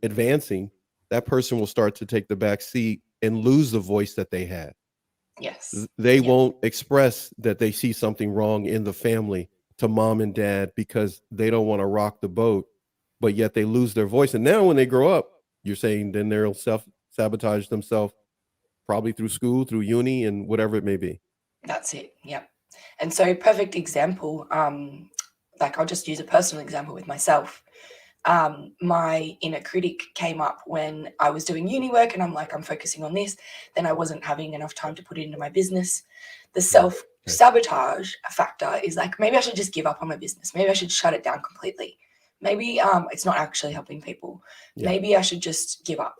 advancing, that person will start to take the back seat and lose the voice that they had. Yes. They Yeah. won't express that they see something wrong in the family to mom and dad because they don't want to rock the boat, but yet they lose their voice. And now when they grow up, you're saying then they'll self-sabotage themselves probably through school, through uni, and whatever it may be. That's it. Yep. And so perfect example, like I'll just use a personal example with myself. My inner critic came up when I was doing uni work and I'm like, I'm focusing on this. Then I wasn't having enough time to put it into my business. The self-sabotage factor is like, maybe I should just give up on my business. Maybe I should shut it down completely. Maybe it's not actually helping people. Yeah. Maybe I should just give up.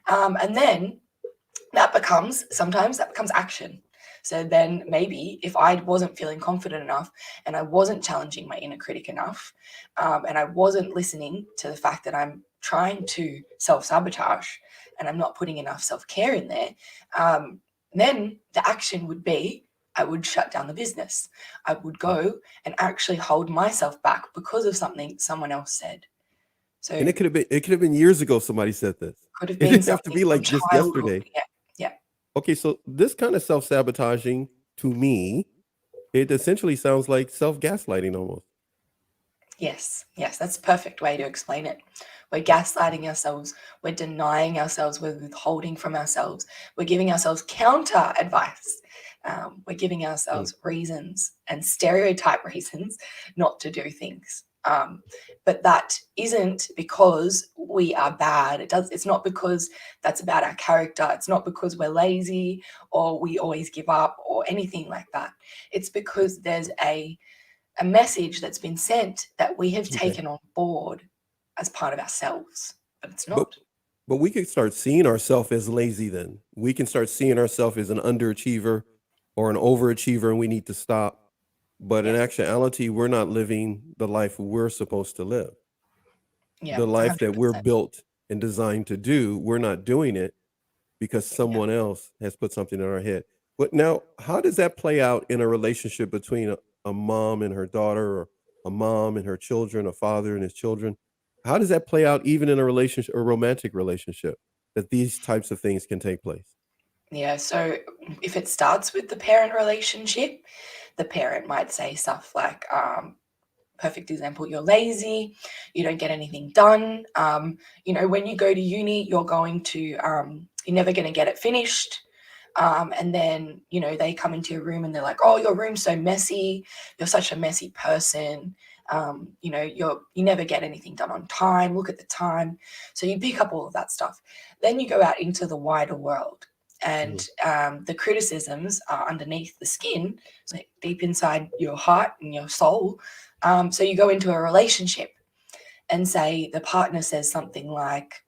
And then sometimes that becomes action. So then maybe if I wasn't feeling confident enough and I wasn't challenging my inner critic enough, and I wasn't listening to the fact that I'm trying to self-sabotage and I'm not putting enough self-care in there, then the action would be I would shut down the business. I would go and actually hold myself back because of something someone else said. So And it could have been years ago somebody said this. could have It been didn't have to something be like from just childhood. yesterday. Yeah. Okay, so this kind of self-sabotaging to me, it essentially sounds like self-gaslighting almost. Yes, that's a perfect way to explain it. We're gaslighting ourselves, we're denying ourselves, we're withholding from ourselves, we're giving ourselves counter advice, we're giving ourselves reasons and stereotype reasons not to do things. But that isn't because we are bad. It's not because that's about our character. It's not because we're lazy or we always give up or anything like that. It's because there's a message that's been sent that we have taken on board as part of ourselves, but it's not. But we can start seeing ourselves as lazy then. We can start seeing ourselves as an underachiever or an overachiever and we need to stop. But in actuality, we're not living the life we're supposed to live. Yeah, The life that we're 100%. built and designed to do, we're not doing it because someone else has put something in our head. But now, how does that play out in a relationship between a mom and her daughter, or a mom and her children, a father and his children? How does that play out even in a relationship, a romantic relationship, that these types of things can take place? Yeah, so if it starts with the parent relationship, the parent might say stuff like, perfect example, you're lazy, you don't get anything done. When you go to uni, you're never going to get it finished. And then, they come into your room and they're like, oh, your room's so messy. You're such a messy person. You never get anything done on time. Look at the time. So you pick up all of that stuff. Then you go out into the wider world. And the criticisms are underneath the skin, so deep inside your heart and your soul. So you go into a relationship and say the partner says something like,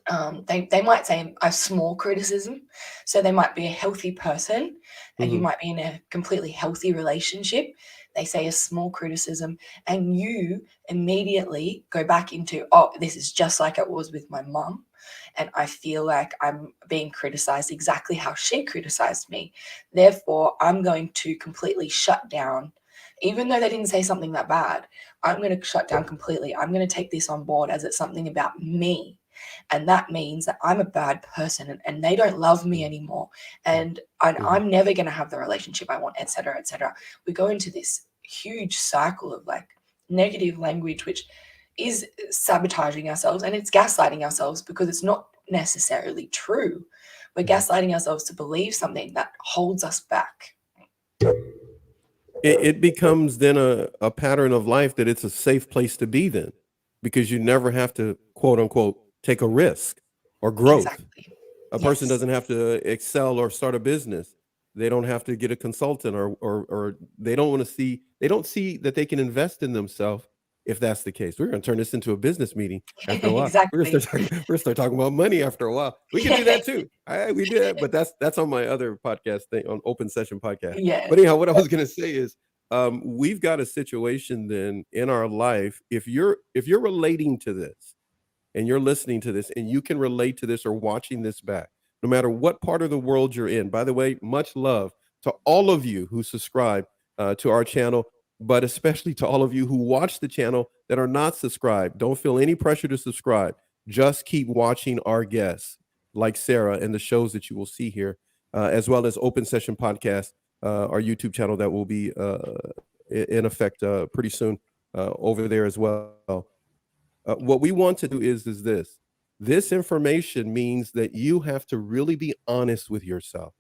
they might say a small criticism. So they might be a healthy person and you might be in a completely healthy relationship. They say a small criticism and you immediately go back into, oh, this is just like it was with my mum. And I feel like I'm being criticized exactly how she criticized me. Therefore, I'm going to completely shut down. Even though they didn't say something that bad, I'm going to shut down completely. I'm going to take this on board as it's something about me. And that means that I'm a bad person and they don't love me anymore. And I'm never going to have the relationship I want, et cetera, et cetera. We go into this huge cycle of like negative language, which is sabotaging ourselves and it's gaslighting ourselves because it's not necessarily true. We're gaslighting ourselves to believe something that holds us back. It becomes then a pattern of life that it's a safe place to be then, because you never have to, quote unquote, take a risk or growth. Exactly. A person doesn't have to excel or start a business. They don't have to get a consultant or they don't see that they can invest in themselves. If that's the case, we're going to turn this into a business meeting after a while. Exactly. We're going to start talking about money after a while. We can do that too. We do that, but that's on my other podcast thing, on Open Session Podcast. Yeah. But anyhow, what I was going to say is, we've got a situation then in our life. If you're relating to this and you're listening to this and you can relate to this or watching this back, no matter what part of the world you're in, by the way, much love to all of you who subscribe to our channel, but especially to all of you who watch the channel that are not subscribed. Don't feel any pressure to subscribe. just keep watching our guests like Sarah and the shows that you will see here, as well as Open Session Podcast, our YouTube channel that will be in effect pretty soon over there as well. What we want to do is this information means that you have to really be honest with yourself.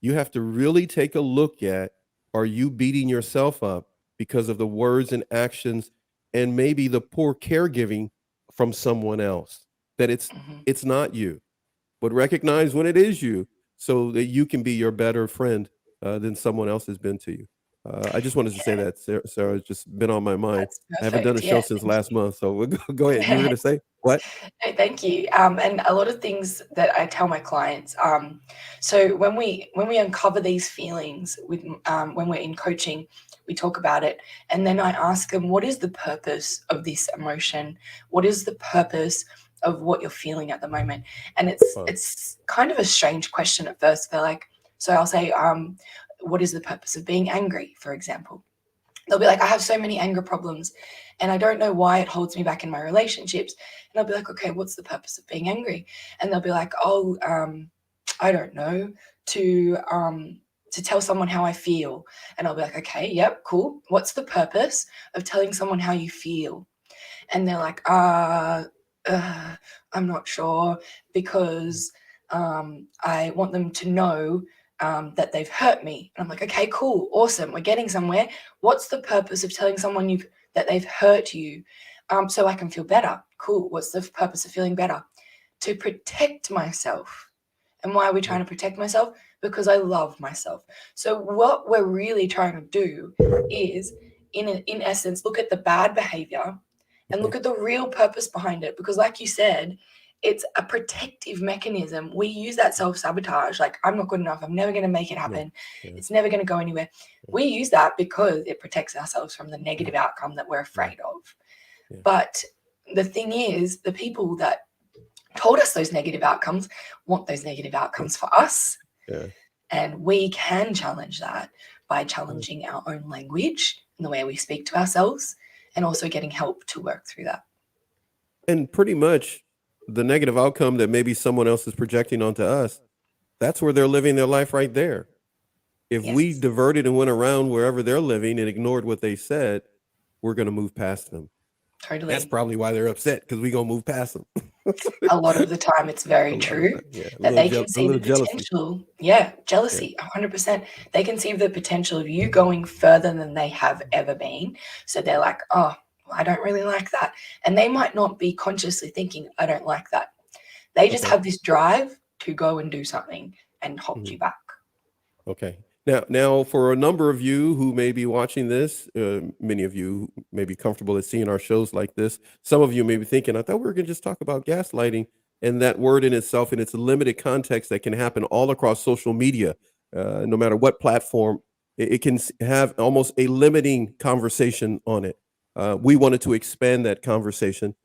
You have to really take a look at, are you beating yourself up because of the words and actions and maybe the poor caregiving from someone else? That Mhm. it's not you, but recognize when it is you so that you can be your better friend than someone else has been to you. I just wanted to say Yeah, that, Sarah. It's just been on my mind. that's I haven't done a perfect. show Yeah, since thank last you. month, so we'll go ahead. You were going to say what? No, thank you. And a lot of things that I tell my clients. So when we uncover these feelings with when we're in coaching, we talk about it, and then I ask them, what is the purpose of this emotion? What is the purpose of what you're feeling at the moment? And it's Fun. it's kind of a strange question at first. They're like, so I'll say, what is the purpose of being angry, for example? They'll be like, I have so many anger problems and I don't know why it holds me back in my relationships. And I'll be like, okay, what's the purpose of being angry? And they'll be like, oh, I don't know, to tell someone how I feel. And I'll be like, okay, yep, cool. What's the purpose of telling someone how you feel? And they're like, I'm not sure because I want them to know that they've hurt me. And I'm like, okay, cool, awesome, we're getting somewhere. What's the purpose of telling someone that they've hurt you? So I can feel better. Cool. What's the purpose of feeling better? To protect myself. And why are we Yeah. trying to protect myself? Because I love myself. So what we're really trying to do is, in essence, look at the bad behavior and Okay. look at the real purpose behind it. Because, like you said, it's a protective mechanism. We use that self-sabotage, like, I'm not good enough, I'm never going to make it Yeah. happen, Yeah. it's never going to go anywhere. Yeah. We use that because it protects ourselves from the negative outcome that we're Yeah. afraid of. Yeah. But the thing is, the people that told us those negative outcomes want those negative outcomes for us. Yeah. And we can challenge that by Yeah. challenging our own language and the way we speak to ourselves, and also getting help to work through that. And pretty much the negative outcome that maybe someone else is projecting onto us, that's where they're living their life right there. If we Yes, diverted and went around wherever they're living and ignored what they said, we're going to move past them. That's totally. probably why they're upset, because we're going to move past them. A lot of the time, it's A very lot of true time. Yeah. that they can A see the little jealousy. potential. Yeah, Yeah. jealousy, 100%. They can see the potential of you going further than they have ever been. So they're like, oh, I don't really like that. And they might not be consciously thinking, I don't like that. They just Okay. have this drive to go and do something and hold Mhm. you back. Okay. Now, for a number of you who may be watching this, many of you who may be comfortable at seeing our shows like this. Some of you may be thinking, I thought we were going to just talk about gaslighting, and that word in itself, in its limited context, that can happen all across social media, no matter what platform. It can have almost a limiting conversation on it. We wanted to expand that conversation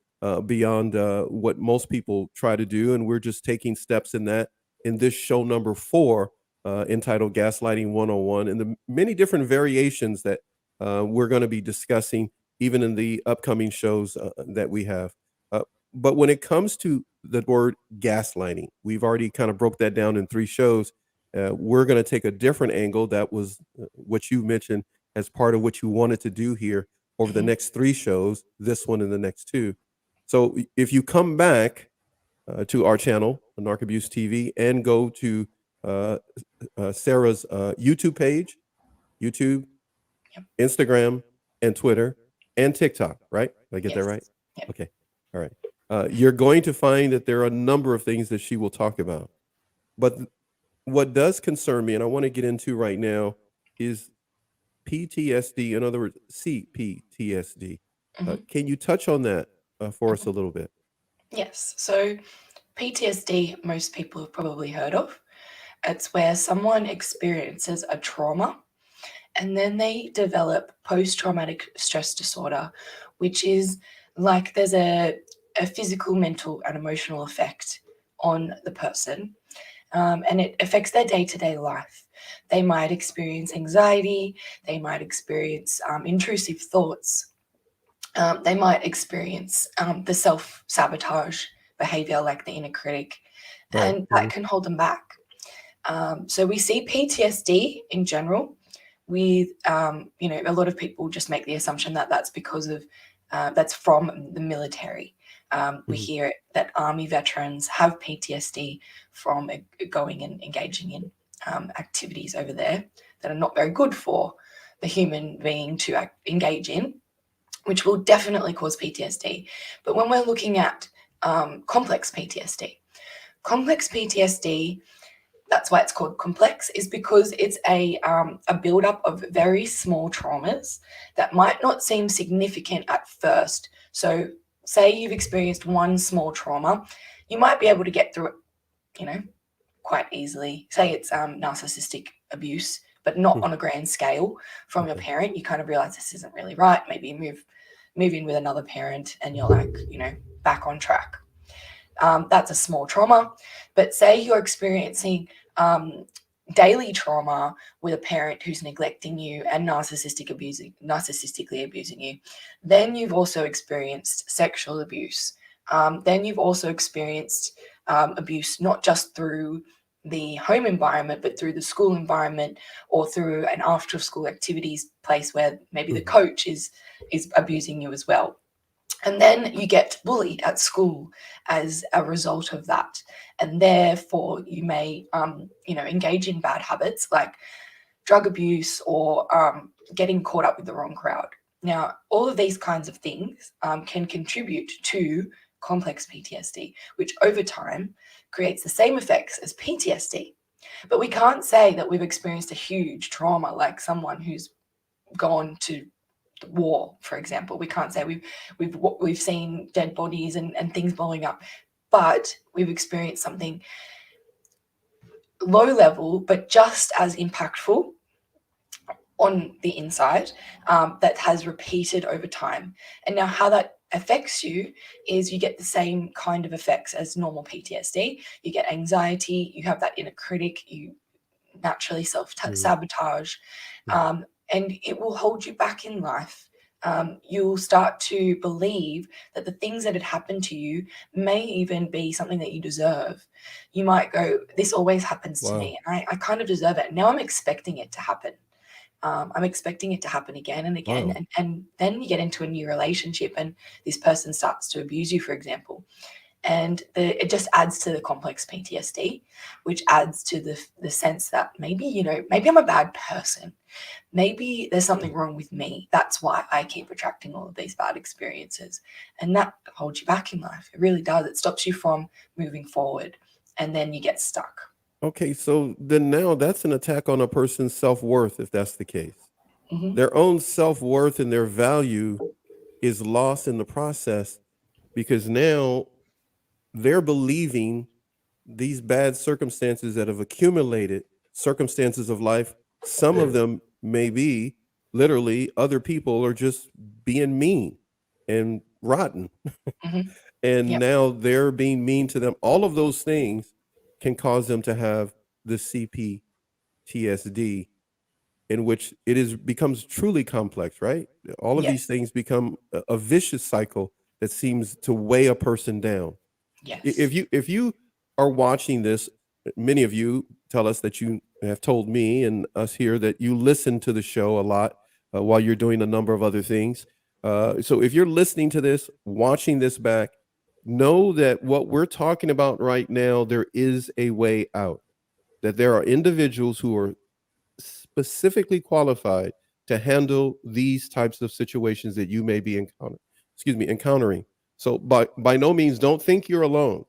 beyond what most people try to do, and we're just taking steps in that in this show number 4, entitled Gaslighting 101, and the many different variations that we're going to be discussing even in the upcoming shows that we have. Uh, but when it comes to the word gaslighting, we've already kind of broke that down in 3 shows. We're going to take a different angle. That was what you mentioned as part of what you wanted to do here over the Mhm. next 3 shows, this one and the next 2. So if you come back to our channel, NARC ABUSE TV, and go to uh, Sarah's YouTube page, YouTube, Yep. Instagram, and Twitter, and TikTok, right? Did I get that Yes. right? Yep. Okay. All right. You're going to find that there are a number of things that she will talk about. But what does concern me, and I want to get into right now, is PTSD, in other words, CPTSD. Mhm. Can you touch on that for us Mhm. a little bit? Yes. So PTSD, most people have probably heard of. It's where someone experiences a trauma and then they develop post-traumatic stress disorder, which is like there's a physical, mental, and emotional effect on the person, and it affects their day-to-day life. They might experience anxiety, they might experience intrusive thoughts, they might experience the self-sabotage behavior like the inner critic, Right. and that can hold them back. So we see PTSD in general with, a lot of people just make the assumption that that's because of, that's from the military. We Mhm. hear that army veterans have PTSD from going and engaging in activities over there that are not very good for the human being to engage in, which will definitely cause PTSD. But when we're looking at complex PTSD, that's why it's called complex, is because it's a buildup of very small traumas that might not seem significant at first. So, say you've experienced one small trauma, you might be able to get through it, quite easily. Say it's narcissistic abuse, but not Hmm. on a grand scale from your Okay. parent. You kind of realize this isn't really right. Maybe you move in with another parent, and you're like, back on track. That's a small trauma. But say you're experiencing daily trauma with a parent who's neglecting you and narcissistically abusing you, then you've also experienced sexual abuse. Then you've also experienced abuse not just through the home environment, but through the school environment, or through an after school activities place where maybe the Mhm. coach is abusing you as well. And then you get bullied at school as a result of that. And therefore, you may, engage in bad habits like drug abuse, or getting caught up with the wrong crowd. Now, all of these kinds of things can contribute to complex PTSD, which over time creates the same effects as PTSD. But we can't say that we've experienced a huge trauma like someone who's gone to war, for example. We can't say we've seen dead bodies and things blowing up, but we've experienced something low level but just as impactful on the inside, that has repeated over time. And now how that affects you is you get the same kind of effects as normal PTSD. You get anxiety, you have that inner critic, you naturally Mhm. self-sabotage, Mhm. and it will hold you back in life. You'll start to believe that the things that had happened to you may even be something that you deserve. You might go, this always happens to Wow. me, and I kind of deserve it. Now I'm expecting it to happen. I'm expecting it to happen again and again. Wow. And then you get into a new relationship, and this person starts to abuse you, for example. And it just adds to the complex PTSD, which adds to the sense that maybe I'm a bad person. Maybe there's something wrong with me. That's why I keep attracting all of these bad experiences. And that holds you back in life. It really does. It stops you from moving forward. And then you get stuck. Okay, so then now that's an attack on a person's self-worth if that's the case. Hmm. Their own self-worth and their value is lost in the process because now they're believing these bad circumstances that have accumulated, circumstances of life, some of them may be literally other people are just being mean and rotten. Hmm. And Yep. now they're being mean to them. All of those things can cause them to have the CPTSD, in which it is becomes truly complex, right? All of these Yes. things become a vicious cycle that seems to weigh a person down. Yes. If you are watching this, many of you tell us that you have told me and us here that you listen to the show a lot while you're doing a number of other things. So if you're listening to this, watching this back, know that what we're talking about right now, there is a way out. That there are individuals who are specifically qualified to handle these types of situations that you may be encountering. So by no means don't think you're alone.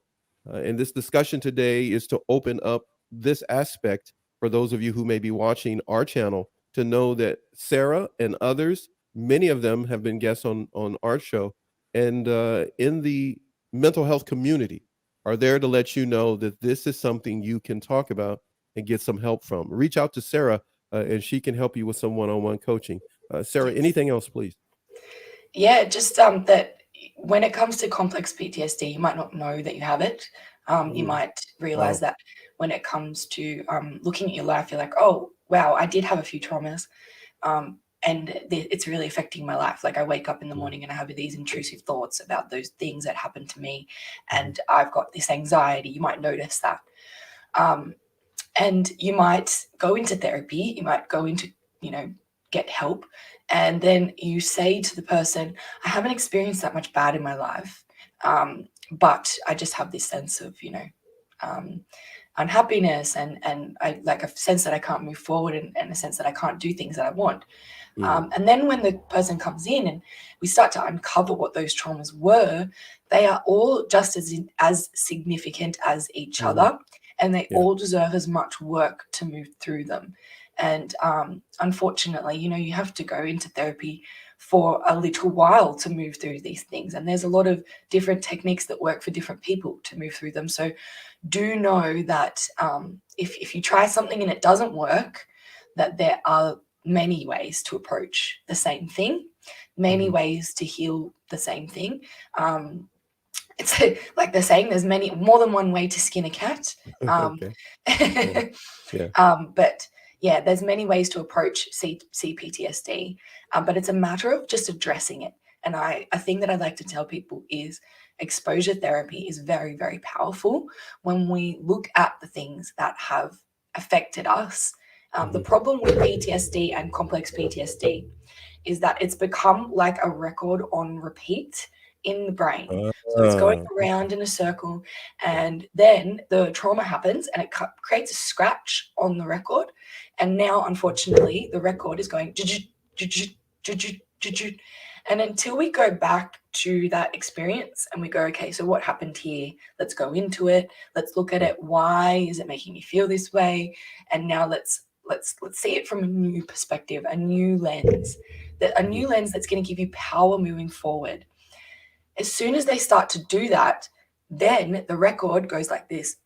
And this discussion today is to open up this aspect for those of you who may be watching our channel to know that Sarah and others, many of them have been guests on our show, and in the mental health community are there to let you know that this is something you can talk about and get some help from. Reach out to Sarah, and she can help you with some one-on-one coaching. Sarah, Yes. anything else, please? Yeah, just that when it comes to complex PTSD, you might not know that you have it. You Mm, might realize wow. that when it comes to looking at your life, you're like, oh, wow, I did have a few traumas. it's really affecting my life. Like I wake up in the morning and I have these intrusive thoughts about those things that happened to me, and I've got this anxiety. You might notice that. And you might go into therapy, you might go into, get help. And then you say to the person, I haven't experienced that much bad in my life, but I just have this sense of, unhappiness and I like a sense that I can't move forward and a sense that I can't do things that I want. And then when the person comes in and we start to uncover what those traumas were, they are all just as significant as each other, and they all deserve as much work to move through them. And unfortunately, you have to go into therapy for a little while to move through these things. And there's a lot of different techniques that work for different people to move through them. So do know that if you try something and it doesn't work, that there are many ways to approach the same thing, many ways to heal the same thing. It's like they're saying, there's more than one way to skin a cat. Okay. Yeah. But yeah, there's many ways to approach CPTSD, but it's a matter of just addressing it. And a thing that I'd like to tell people is exposure therapy is very, very powerful when we look at the things that have affected us. The problem with PTSD and complex PTSD is that it's become like a record on repeat in the brain. So it's going around in a circle, and then the trauma happens and it creates a scratch on the record. And now, unfortunately, the record is going, and until we go back to that experience and we go, okay, so what happened here? Let's go into it. Let's look at it. Why is it making me feel this way? And now let's see it from a new perspective, a new lens, a new lens that's going to give you power moving forward. As soon as they start to do that, then the record goes like this,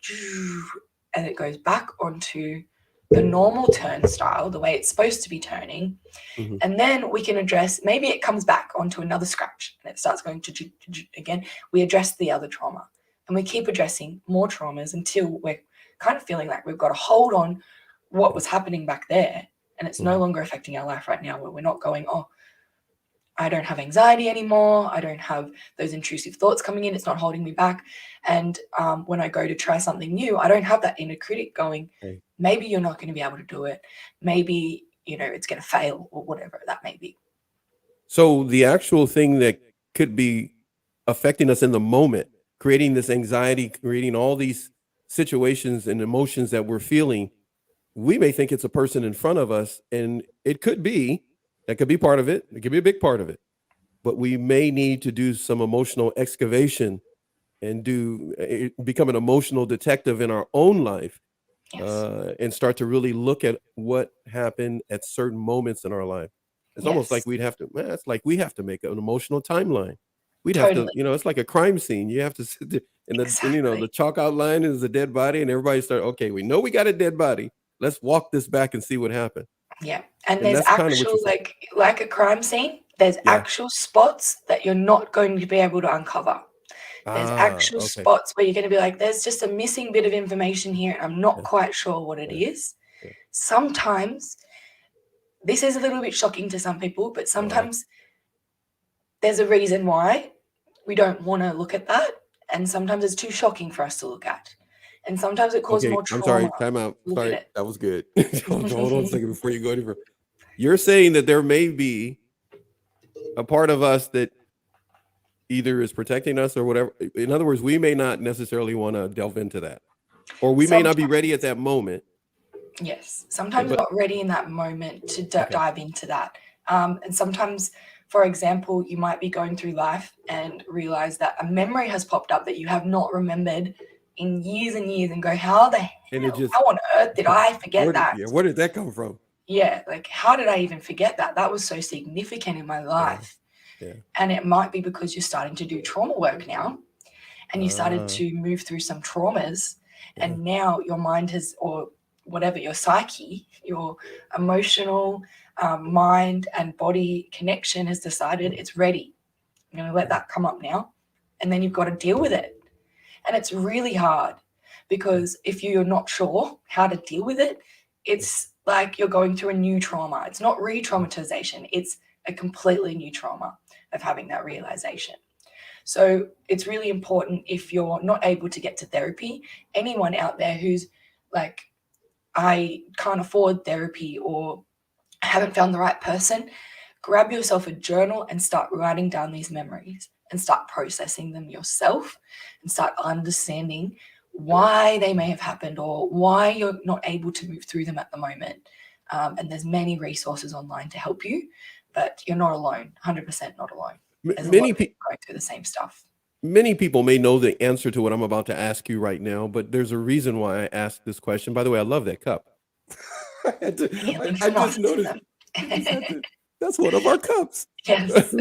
and it goes back onto the normal turnstile, the way it's supposed to be turning. And then we can address, maybe it comes back onto another scratch and it starts going again. We address the other trauma and we keep addressing more traumas until we're kind of feeling like we've got a hold on what was happening back there, and it's no longer affecting our life right now, where we're not going, oh, I don't have anxiety anymore. I don't have those intrusive thoughts coming in. It's not holding me back. And when I go to try something new, I don't have that inner critic going, maybe you're not going to be able to do it. Maybe, it's going to fail, or whatever that may be. So the actual thing that could be affecting us in the moment, creating this anxiety, creating all these situations and emotions that we're feeling, we may think it's a person in front of us, and it could be, that could be part of it. It could be a big part of it, but we may need to do some emotional excavation and become an emotional detective in our own life. Yes. And start to really look at what happened at certain moments in our life. It's almost like it's like we have to make an emotional timeline. We'd have to, Totally. it's like a crime scene. You have to sit there, and the chalk outline is a dead body, and everybody start, okay, we know we got a dead body. Let's walk this back and see what happened. Yeah. And And there's that's kind of what actual, you're saying. like a crime scene, there's Yeah. actual spots that you're not going to be able to uncover. There's actual Okay. spots where you're going to be like, there's just a missing bit of information here, and I'm not Yeah. quite sure what it Yeah. is. Yeah. Sometimes, this is a little bit shocking to some people, but sometimes there's a reason why we don't want to look at that. And sometimes it's too shocking for us to look at. And sometimes it causes Okay. more I'm sorry. trauma Time out. to look at Sorry. it. That was good. Hold on a second before you go any further. You're saying that there may be a part of us that either is protecting us or whatever. In other words, we may not necessarily want to delve into that, or we may not be ready at that moment. Yes. Sometimes we're But not ready in that moment to okay. dive into that. And sometimes, for example, you might be going through life and realize that a memory has popped up that you have not remembered in years and years, and go, how the And it hell, just how on earth did I forget that? where did that come from? Yeah, like how did I even forget that? That was so significant in my Yeah. life. Yeah. And it might be because you're starting to do trauma work now, and you started to move through some traumas, and now your mind has, or whatever, your psyche, your emotional mind and body connection has decided it's ready. I'm going to let that come up now. And then you've got to deal with it. And it's really hard, because if you're not sure how to deal with it, it's like you're going through a new trauma. It's not re-traumatization. It's a completely new trauma of having that realization. So it's really important, if you're not able to get to therapy, anyone out there who's like, I can't afford therapy or I haven't found the right person, grab yourself a journal and start writing down these memories and start processing them yourself and start understanding why they may have happened or why you're not able to move through them at the moment. And there's many resources online to help you, but you're not alone, 100% not alone. There's a lot of people going through the same stuff. Many people may know the answer to what I'm about to ask you right now, but there's a reason why I asked this question. By the way, I love that cup. I just noticed. That's one of our cups. Yes.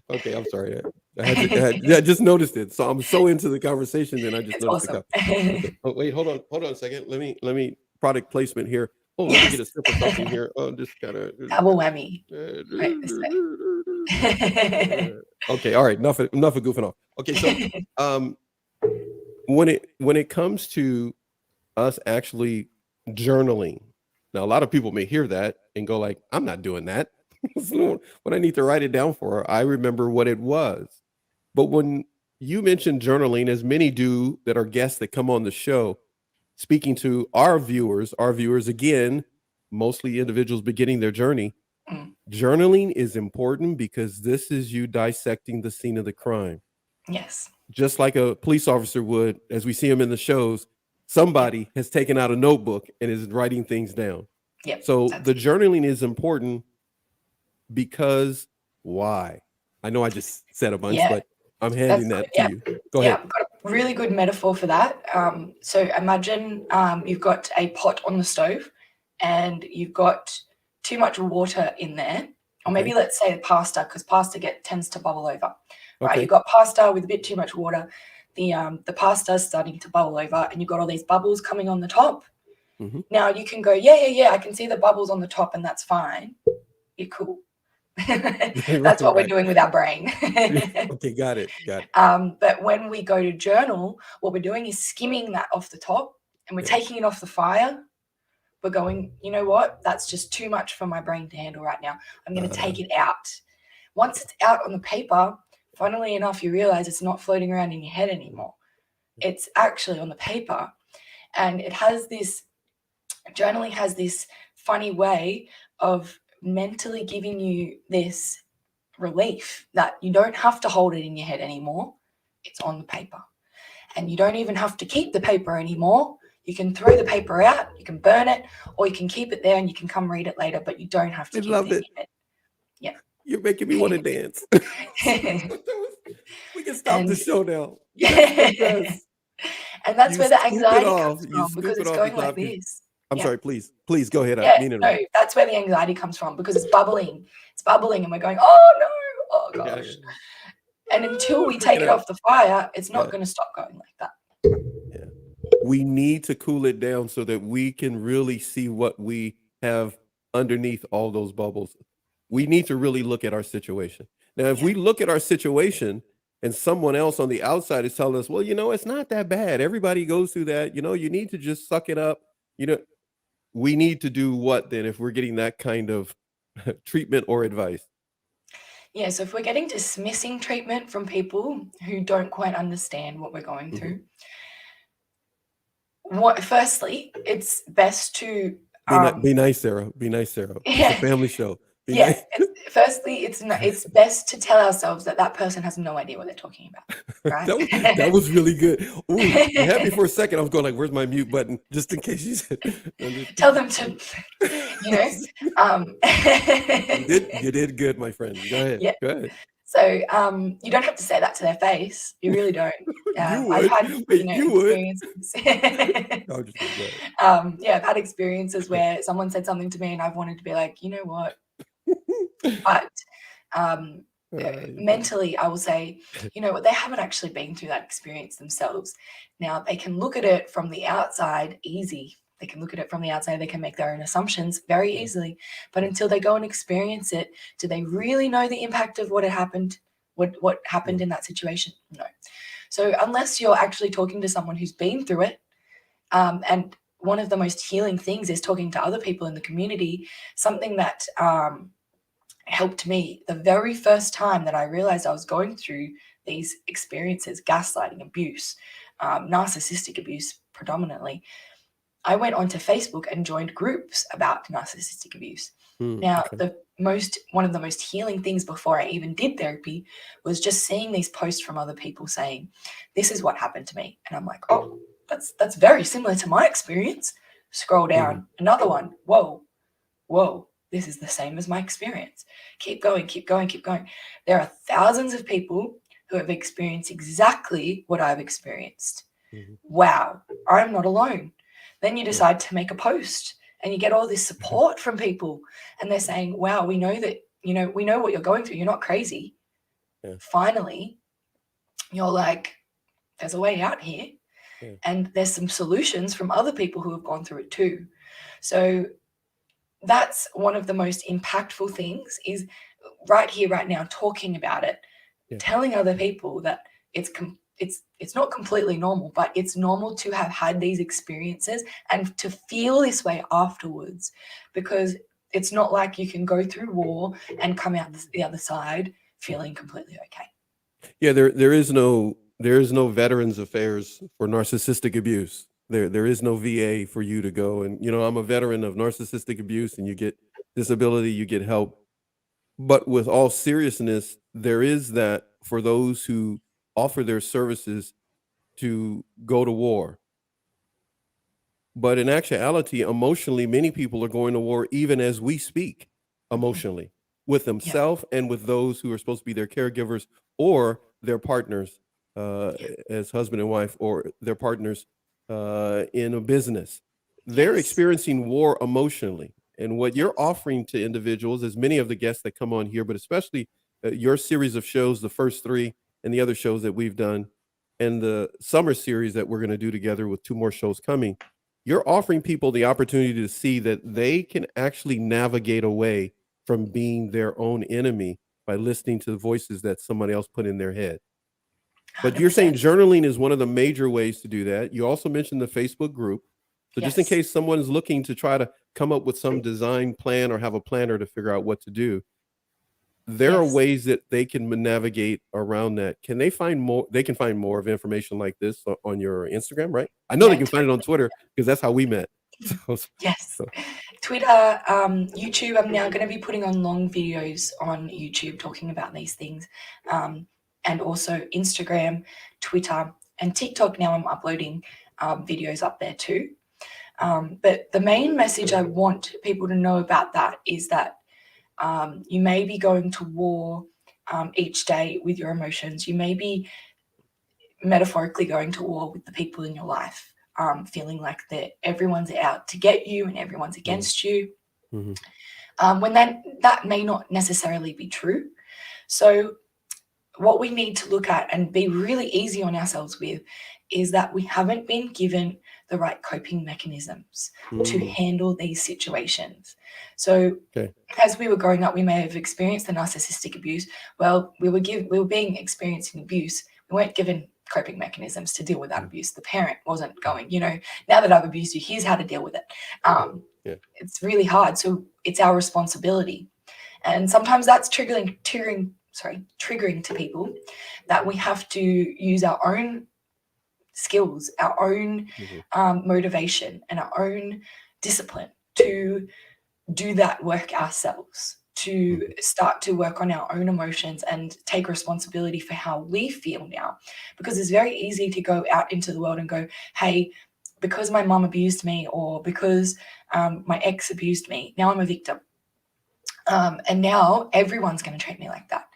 Okay, I'm sorry. I just noticed it. So I'm so into the conversation, and I just noticed awesome. the cup. Okay. Oh, wait, hold on a second. Let me product placement here. Oh, let me get a sip of something here. Oh, just gotta double whammy. Right this way. Okay, all right. Enough of goofing off. Okay, so when it comes to us actually journaling, now a lot of people may hear that and go like, I'm not doing that. When I need to write it down for her, I remember what it was. But when you mention journaling, as many do that are guests that come on the show, speaking to our viewers again, mostly individuals beginning their journey, journaling is important because this is you dissecting the scene of the crime. Yes. Just like a police officer would, as we see them in the shows, somebody has taken out a notebook and is writing things down. Yep, so the journaling is important because why? I know I just said a bunch, but I'm handing that to you. Go ahead. I've got a really good metaphor for that. So imagine you've got a pot on the stove and you've got too much water in there. Or maybe let's say pasta, because pasta tends to bubble over. Right, you've got pasta with a bit too much water. The pasta is starting to bubble over and you've got all these bubbles coming on the top. Mm-hmm. Now you can go, yeah, I can see the bubbles on the top and that's fine. You're cool. That's what we're doing with our brain. Okay, got it. But when we go to journal, what we're doing is skimming that off the top and we're taking it off the fire. We're going, you know what? That's just too much for my brain to handle right now. I'm going to take it out. Once it's out on the paper, funnily enough, you realize it's not floating around in your head anymore. It's actually on the paper. And journaling has this funny way of mentally giving you this relief that you don't have to hold it in your head anymore. It's on the paper. And you don't even have to keep the paper anymore. You can throw the paper out, you can burn it, or you can keep it there and you can come read it later, but you don't have to keep it in your head. Yeah. You're making me want to dance. We can stop the show now. And that's where the anxiety comes from, because it's going like this. I'm sorry, please go ahead. That's where the anxiety comes from, because it's bubbling. It's bubbling and we're going, oh no, oh gosh. And until we take it off the fire, it's not going to stop going like that. Yeah. We need to cool it down so that we can really see what we have underneath all those bubbles. We need to really look at our situation. Now, if we look at our situation and someone else on the outside is telling us, well, it's not that bad. Everybody goes through that. You need to just suck it up. We need to do what then if we're getting that kind of treatment or advice? Yeah, so if we're getting dismissing treatment from people who don't quite understand what we're going through, firstly, it's best to be nice, Sarah. Be nice, Sarah. It's a family show. Nice. Firstly, it's best to tell ourselves that person has no idea what they're talking about. Right? that was really good. Ooh, you had me for a second. I was going like, "Where's my mute button?" Just in case you said. Tell them to, You did good, my friend. Go ahead. Yeah. Go ahead. So you don't have to say that to their face. You really don't. You would. I've had experiences. I've had experiences where someone said something to me and I've wanted to be like, you know what? But mentally, I will say, you know what? They haven't actually been through that experience themselves. Now they can look at it from the outside easy. They can look at it from the outside. They can make their own assumptions very easily. But until they go and experience it, do they really know the impact of what happened in that situation? No. So unless you're actually talking to someone who's been through it, and one of the most healing things is talking to other people in the community. Something that helped me the very first time that I realized I was going through these experiences, gaslighting, abuse, narcissistic abuse predominantly. I went onto Facebook and joined groups about narcissistic abuse. Now, Okay. one of the most healing things before I even did therapy was just seeing these posts from other people saying, "This is what happened to me," and I'm like, "Oh, that's very similar to my experience." Scroll down, another one. Whoa, this is the same as my experience. Keep going, keep going, keep going. There are thousands of people who have experienced exactly what I've experienced. Wow, I'm not alone. Then you decide to make a post and you get all this support from people, and they're saying, wow, we know that, we know what you're going through. You're not crazy. Yeah. Finally, you're like, there's a way out here. Yeah. And there's some solutions from other people who have gone through it too. So that's one of the most impactful things, is right here, right now, talking about it, telling other people that it's not completely normal, but it's normal to have had these experiences and to feel this way afterwards, because it's not like you can go through war and come out the other side feeling completely okay. Yeah, there is no Veterans Affairs for narcissistic abuse. There is no VA for you to go and, I'm a veteran of narcissistic abuse, and you get disability, you get help. But with all seriousness, there is that for those who offer their services to go to war. But in actuality, emotionally, many people are going to war even as we speak, emotionally, with themselves and with those who are supposed to be their caregivers or their partners, as husband and wife, or their partners in a business. They're experiencing war emotionally. And what you're offering to individuals, as many of the guests that come on here, but especially your series of shows, the first three and the other shows that we've done, and the summer series that we're going to do together with 2 more shows coming, you're offering people the opportunity to see that they can actually navigate away from being their own enemy by listening to the voices that somebody else put in their head. But you're saying 100%. journaling is one of the major ways to do that. You also mentioned the Facebook group. So just in Yes. case someone is looking to try to come up with some design plan or have a planner to figure out what to do, there are Yes. ways that they can navigate around that. Can they find more? They can find more of information like this on your Instagram, right? I know they Yeah, can find it on Twitter because that's how we met. Yes. So, Twitter, YouTube. I'm now going to be putting on long videos on YouTube talking about these things. And also Instagram, Twitter, and TikTok. Now I'm uploading videos up there too. But the main message I want people to know about that is that you may be going to war each day with your emotions. You may be metaphorically going to war with the people in your life, feeling like that everyone's out to get you and everyone's against you. When that may not necessarily be true. So what we need to look at and be really easy on ourselves with is that we haven't been given the right coping mechanisms to handle these situations. So as we were growing up, we may have experienced the narcissistic abuse. Well, we were experiencing abuse. We weren't given coping mechanisms to deal with that abuse. The parent wasn't going, now that I've abused you, here's how to deal with it. It's really hard. So it's our responsibility. And sometimes that's triggering to people, that we have to use our own skills, our own motivation, and our own discipline to do that work ourselves, to start to work on our own emotions and take responsibility for how we feel now. Because it's very easy to go out into the world and go, hey, because my mom abused me, or because my ex abused me, now I'm a victim. And now everyone's going to treat me like that.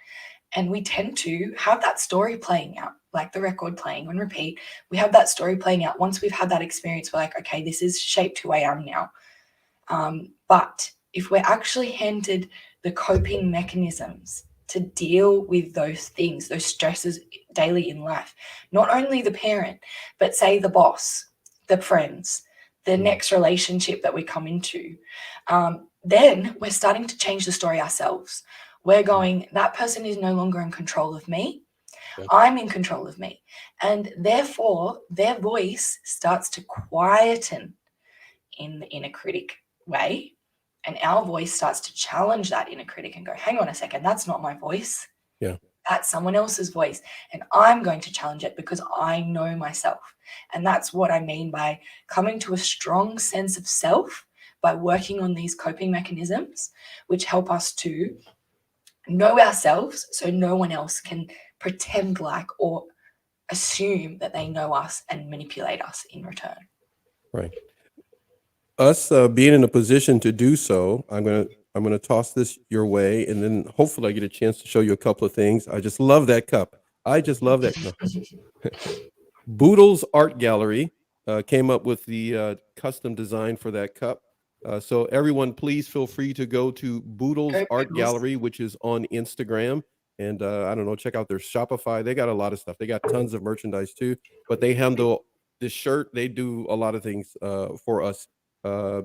And we tend to have that story playing out, like the record playing on repeat. We have that story playing out. Once we've had that experience, we're like, okay, this is shaped who I am now. But if we're actually handed the coping mechanisms to deal with those things, those stresses daily in life, not only the parent, but say the boss, the friends, the next relationship that we come into, then we're starting to change the story ourselves. We're going, that person is no longer in control of me. I'm in control of me. And therefore, their voice starts to quieten. in the inner critic way, and our voice starts to challenge that inner critic and go, hang on a second, that's not my voice. Yeah. That's someone else's voice, and I'm going to challenge it because I know myself. And that's what I mean by coming to a strong sense of self by working on these coping mechanisms, which help us to know ourselves so no one else can pretend like or assume that they know us and manipulate us in return. Right. Us being in a position to do so, I'm gonna toss this your way, and then hopefully I get a chance to show you a couple of things. I just love that cup. I just love that. No. Boodle's Art Gallery came up with the custom design for that cup. So everyone, please feel free to go to Boodle's Go Art Poodles. Gallery, which is on Instagram. And I don't know, check out their Shopify. They got a lot of stuff. They got tons of merchandise too, but they handle this shirt. They do a lot of things for us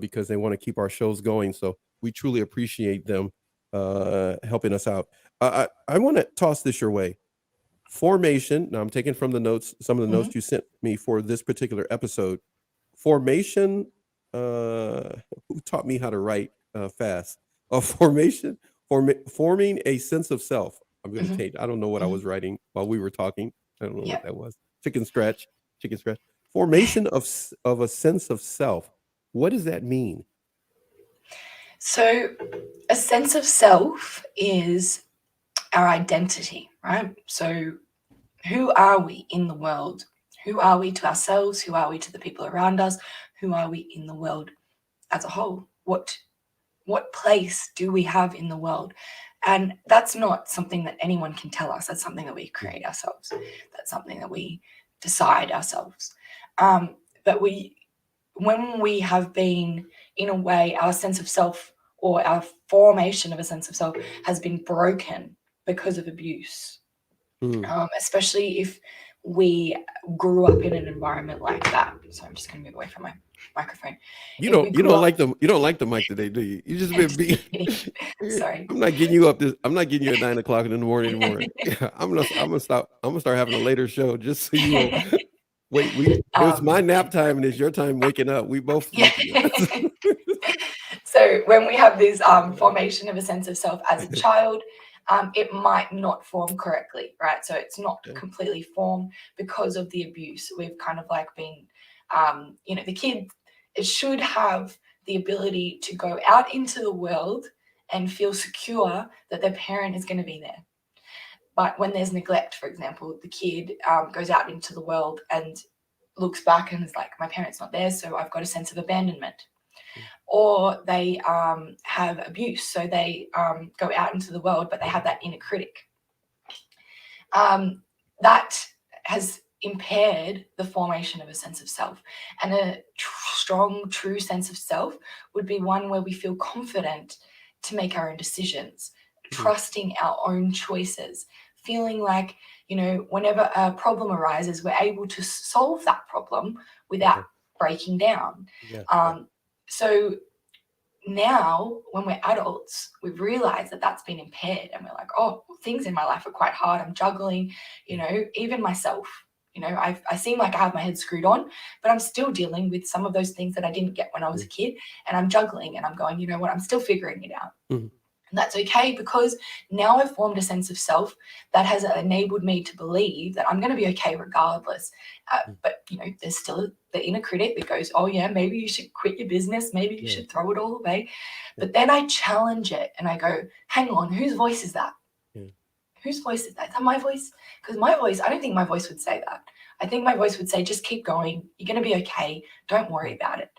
because they want to keep our shows going. So we truly appreciate them helping us out. I want to toss this your way. Formation. Now I'm taking from the notes, some of the notes you sent me for this particular episode. Formation. Who taught me how to write fast? Formation. Forming a sense of self. I'm going to take. I don't know what I was writing while we were talking. I don't know what that was. Chicken scratch. Chicken scratch. Formation of a sense of self. What does that mean? So, a sense of self is our identity, right? So, who are we in the world? Who are we to ourselves? Who are we to the people around us? Who are we in the world as a whole? What place do we have in the world? And that's not something that anyone can tell us. That's something that we create ourselves. That's something that we decide ourselves. But when we have been, in a way, our sense of self or our formation of a sense of self has been broken because of abuse, especially if we grew up in an environment like that. So I'm just going to move away from my microphone. You don't like the mic today, do you? You just been being. Sorry. I'm not getting you up this. I'm not getting you at 9 o'clock in the morning anymore. Yeah, I'm gonna stop. I'm gonna start having a later show just so you will. Wait, it's my nap time and it's your time waking up. We both sleeping. So when we have this formation of a sense of self as a child, it might not form correctly, right? So it's not completely formed because of the abuse. We've kind of like been, the kid should have the ability to go out into the world and feel secure that their parent is going to be there. But when there's neglect, for example, the kid goes out into the world and looks back and is like, my parent's not there, so I've got a sense of abandonment. Or they have abuse, so they go out into the world, but they have that inner critic. That has impaired the formation of a sense of self. And a strong, true sense of self would be one where we feel confident to make our own decisions, trusting our own choices, feeling like, whenever a problem arises, we're able to solve that problem without breaking down. So now when we're adults, we've realized that that's been impaired and we're like, oh, things in my life are quite hard. I'm juggling, even myself, I seem like I have my head screwed on, but I'm still dealing with some of those things that I didn't get when I was a kid, and I'm juggling and I'm going, you know what, I'm still figuring it out. And that's okay, because now I've formed a sense of self that has enabled me to believe that I'm going to be okay regardless. But, there's still the inner critic that goes, oh, yeah, maybe you should quit your business. Maybe you should throw it all away. But then I challenge it and I go, hang on, whose voice is that? Whose voice is that? Is that my voice? Because my voice, I don't think my voice would say that. I think my voice would say, just keep going. You're going to be okay. Don't worry about it.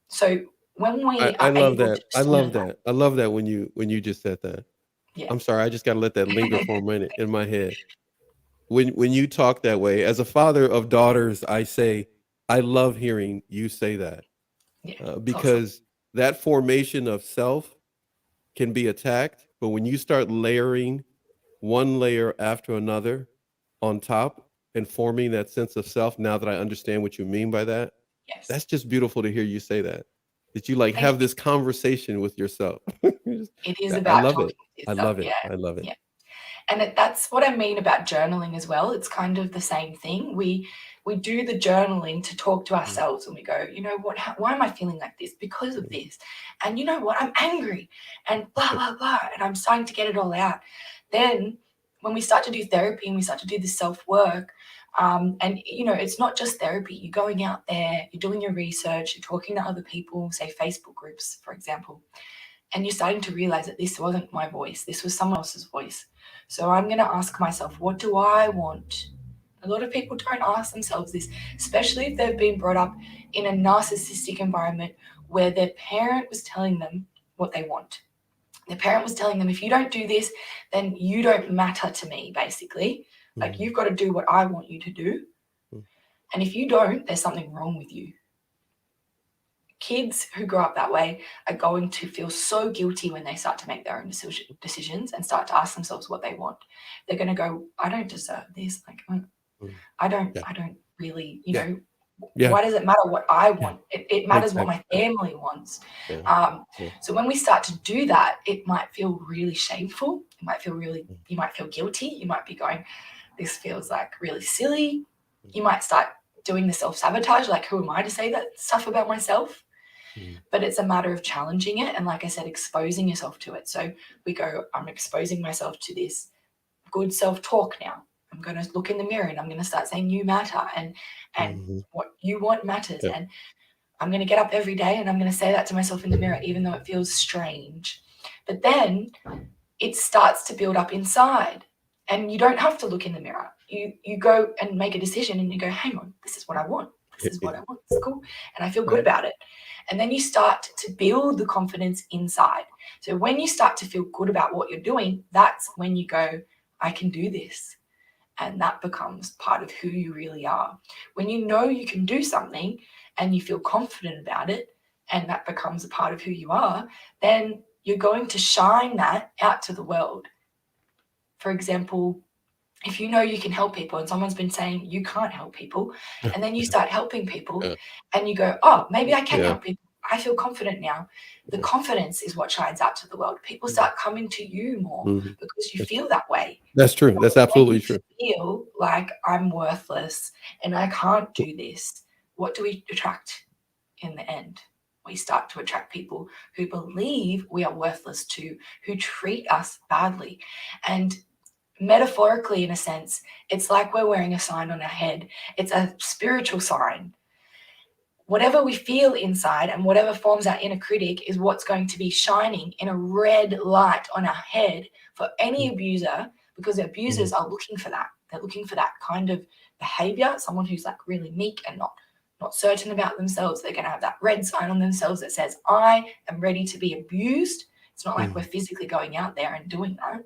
So when we I love that. I love that when you just said that. Yeah. I'm sorry, I just got to let that linger for a minute in my head. When you talk that way, as a father of daughters, I say, I love hearing you say that. Because that formation of self can be attacked, but when you start layering one layer after another on top and forming that sense of self, now that I understand what you mean by that, that's just beautiful to hear you say that. That you have this conversation with yourself. It is about I love talking it. to I yourself. love it. I love it. And that's what I mean about journaling as well. It's kind of the same thing. We We do the journaling to talk to ourselves, and we go, you know what, why am I feeling like this? Because of this. And you know what, I'm angry and blah, blah, blah. And I'm starting to get it all out. Then when we start to do therapy and we start to do this self-work, and you know, it's not just therapy. You're going out there, you're doing your research, you're talking to other people, say Facebook groups, for example, and you're starting to realize that this wasn't my voice, this was someone else's voice. So I'm going to ask myself, what do I want? A lot of people don't ask themselves this, especially if they've been brought up in a narcissistic environment where their parent was telling them what they want. Their parent was telling them, if you don't do this, then you don't matter to me, basically. Like, you've got to do what I want you to do. And if you don't, there's something wrong with you. Kids who grow up that way are going to feel so guilty when they start to make their own decisions and start to ask themselves what they want. They're going to go, I don't deserve this. Like, I don't really, you know, why does it matter what I want? It matters what my family wants. So when we start to do that, it might feel really shameful. It might feel really, you might feel guilty. You might be going, this feels like really silly. You might start doing the self-sabotage, like, who am I to say that stuff about myself? But it's a matter of challenging it. And like I said, exposing yourself to it. So we go, I'm exposing myself to this good self-talk now. I'm going to look in the mirror and I'm going to start saying you matter and what you want matters. And I'm going to get up every day and I'm going to say that to myself in the mirror, even though it feels strange. But then it starts to build up inside. And you don't have to look in the mirror. You go and make a decision and you go, hang on, this is what I want. This is what I want. It's cool. And I feel good about it. And then you start to build the confidence inside. So when you start to feel good about what you're doing, that's when you go, I can do this. And that becomes part of who you really are. When you know you can do something and you feel confident about it, and that becomes a part of who you are, then you're going to shine that out to the world. For example, if you know you can help people and someone's been saying you can't help people, and then you start helping people and you go, oh, maybe I can help people. I feel confident now. The confidence is what shines out to the world. People start coming to you more because you feel that way. That's true. That's absolutely true. Feel like I'm worthless and I can't do this. What do we attract in the end? We start to attract people who believe we are worthless too, who treat us badly. And metaphorically, in a sense, it's like we're wearing a sign on our head. It's a spiritual sign. Whatever we feel inside and whatever forms our inner critic is what's going to be shining in a red light on our head for any abuser, because the abusers are looking for that. They're looking for that kind of behavior, someone who's like really meek and not certain about themselves. They're going to have that red sign on themselves that says, I am ready to be abused. It's not like we're physically going out there and doing that,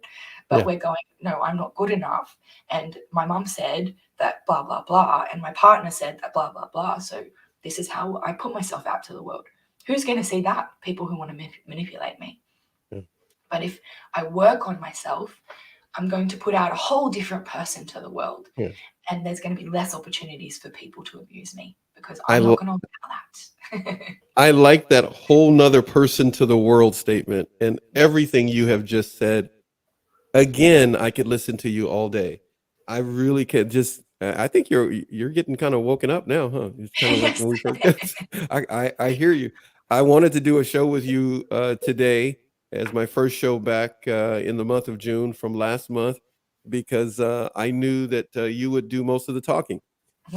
but we're going, no, I'm not good enough. And my mum said that blah, blah, blah. And my partner said that blah, blah, blah. So this is how I put myself out to the world. Who's going to see that? People who want to manipulate me. But if I work on myself, I'm going to put out a whole different person to the world. And there's going to be less opportunities for people to abuse me because I'm not going to allow that. I like that whole nother person to the world statement, and everything you have just said. Again, I could listen to you all day. I really could. Just I think you're getting kind of woken up now, huh? It's kind of like when we first I hear you. I wanted to do a show with you today as my first show back in the month of June from last month, because I knew that you would do most of the talking.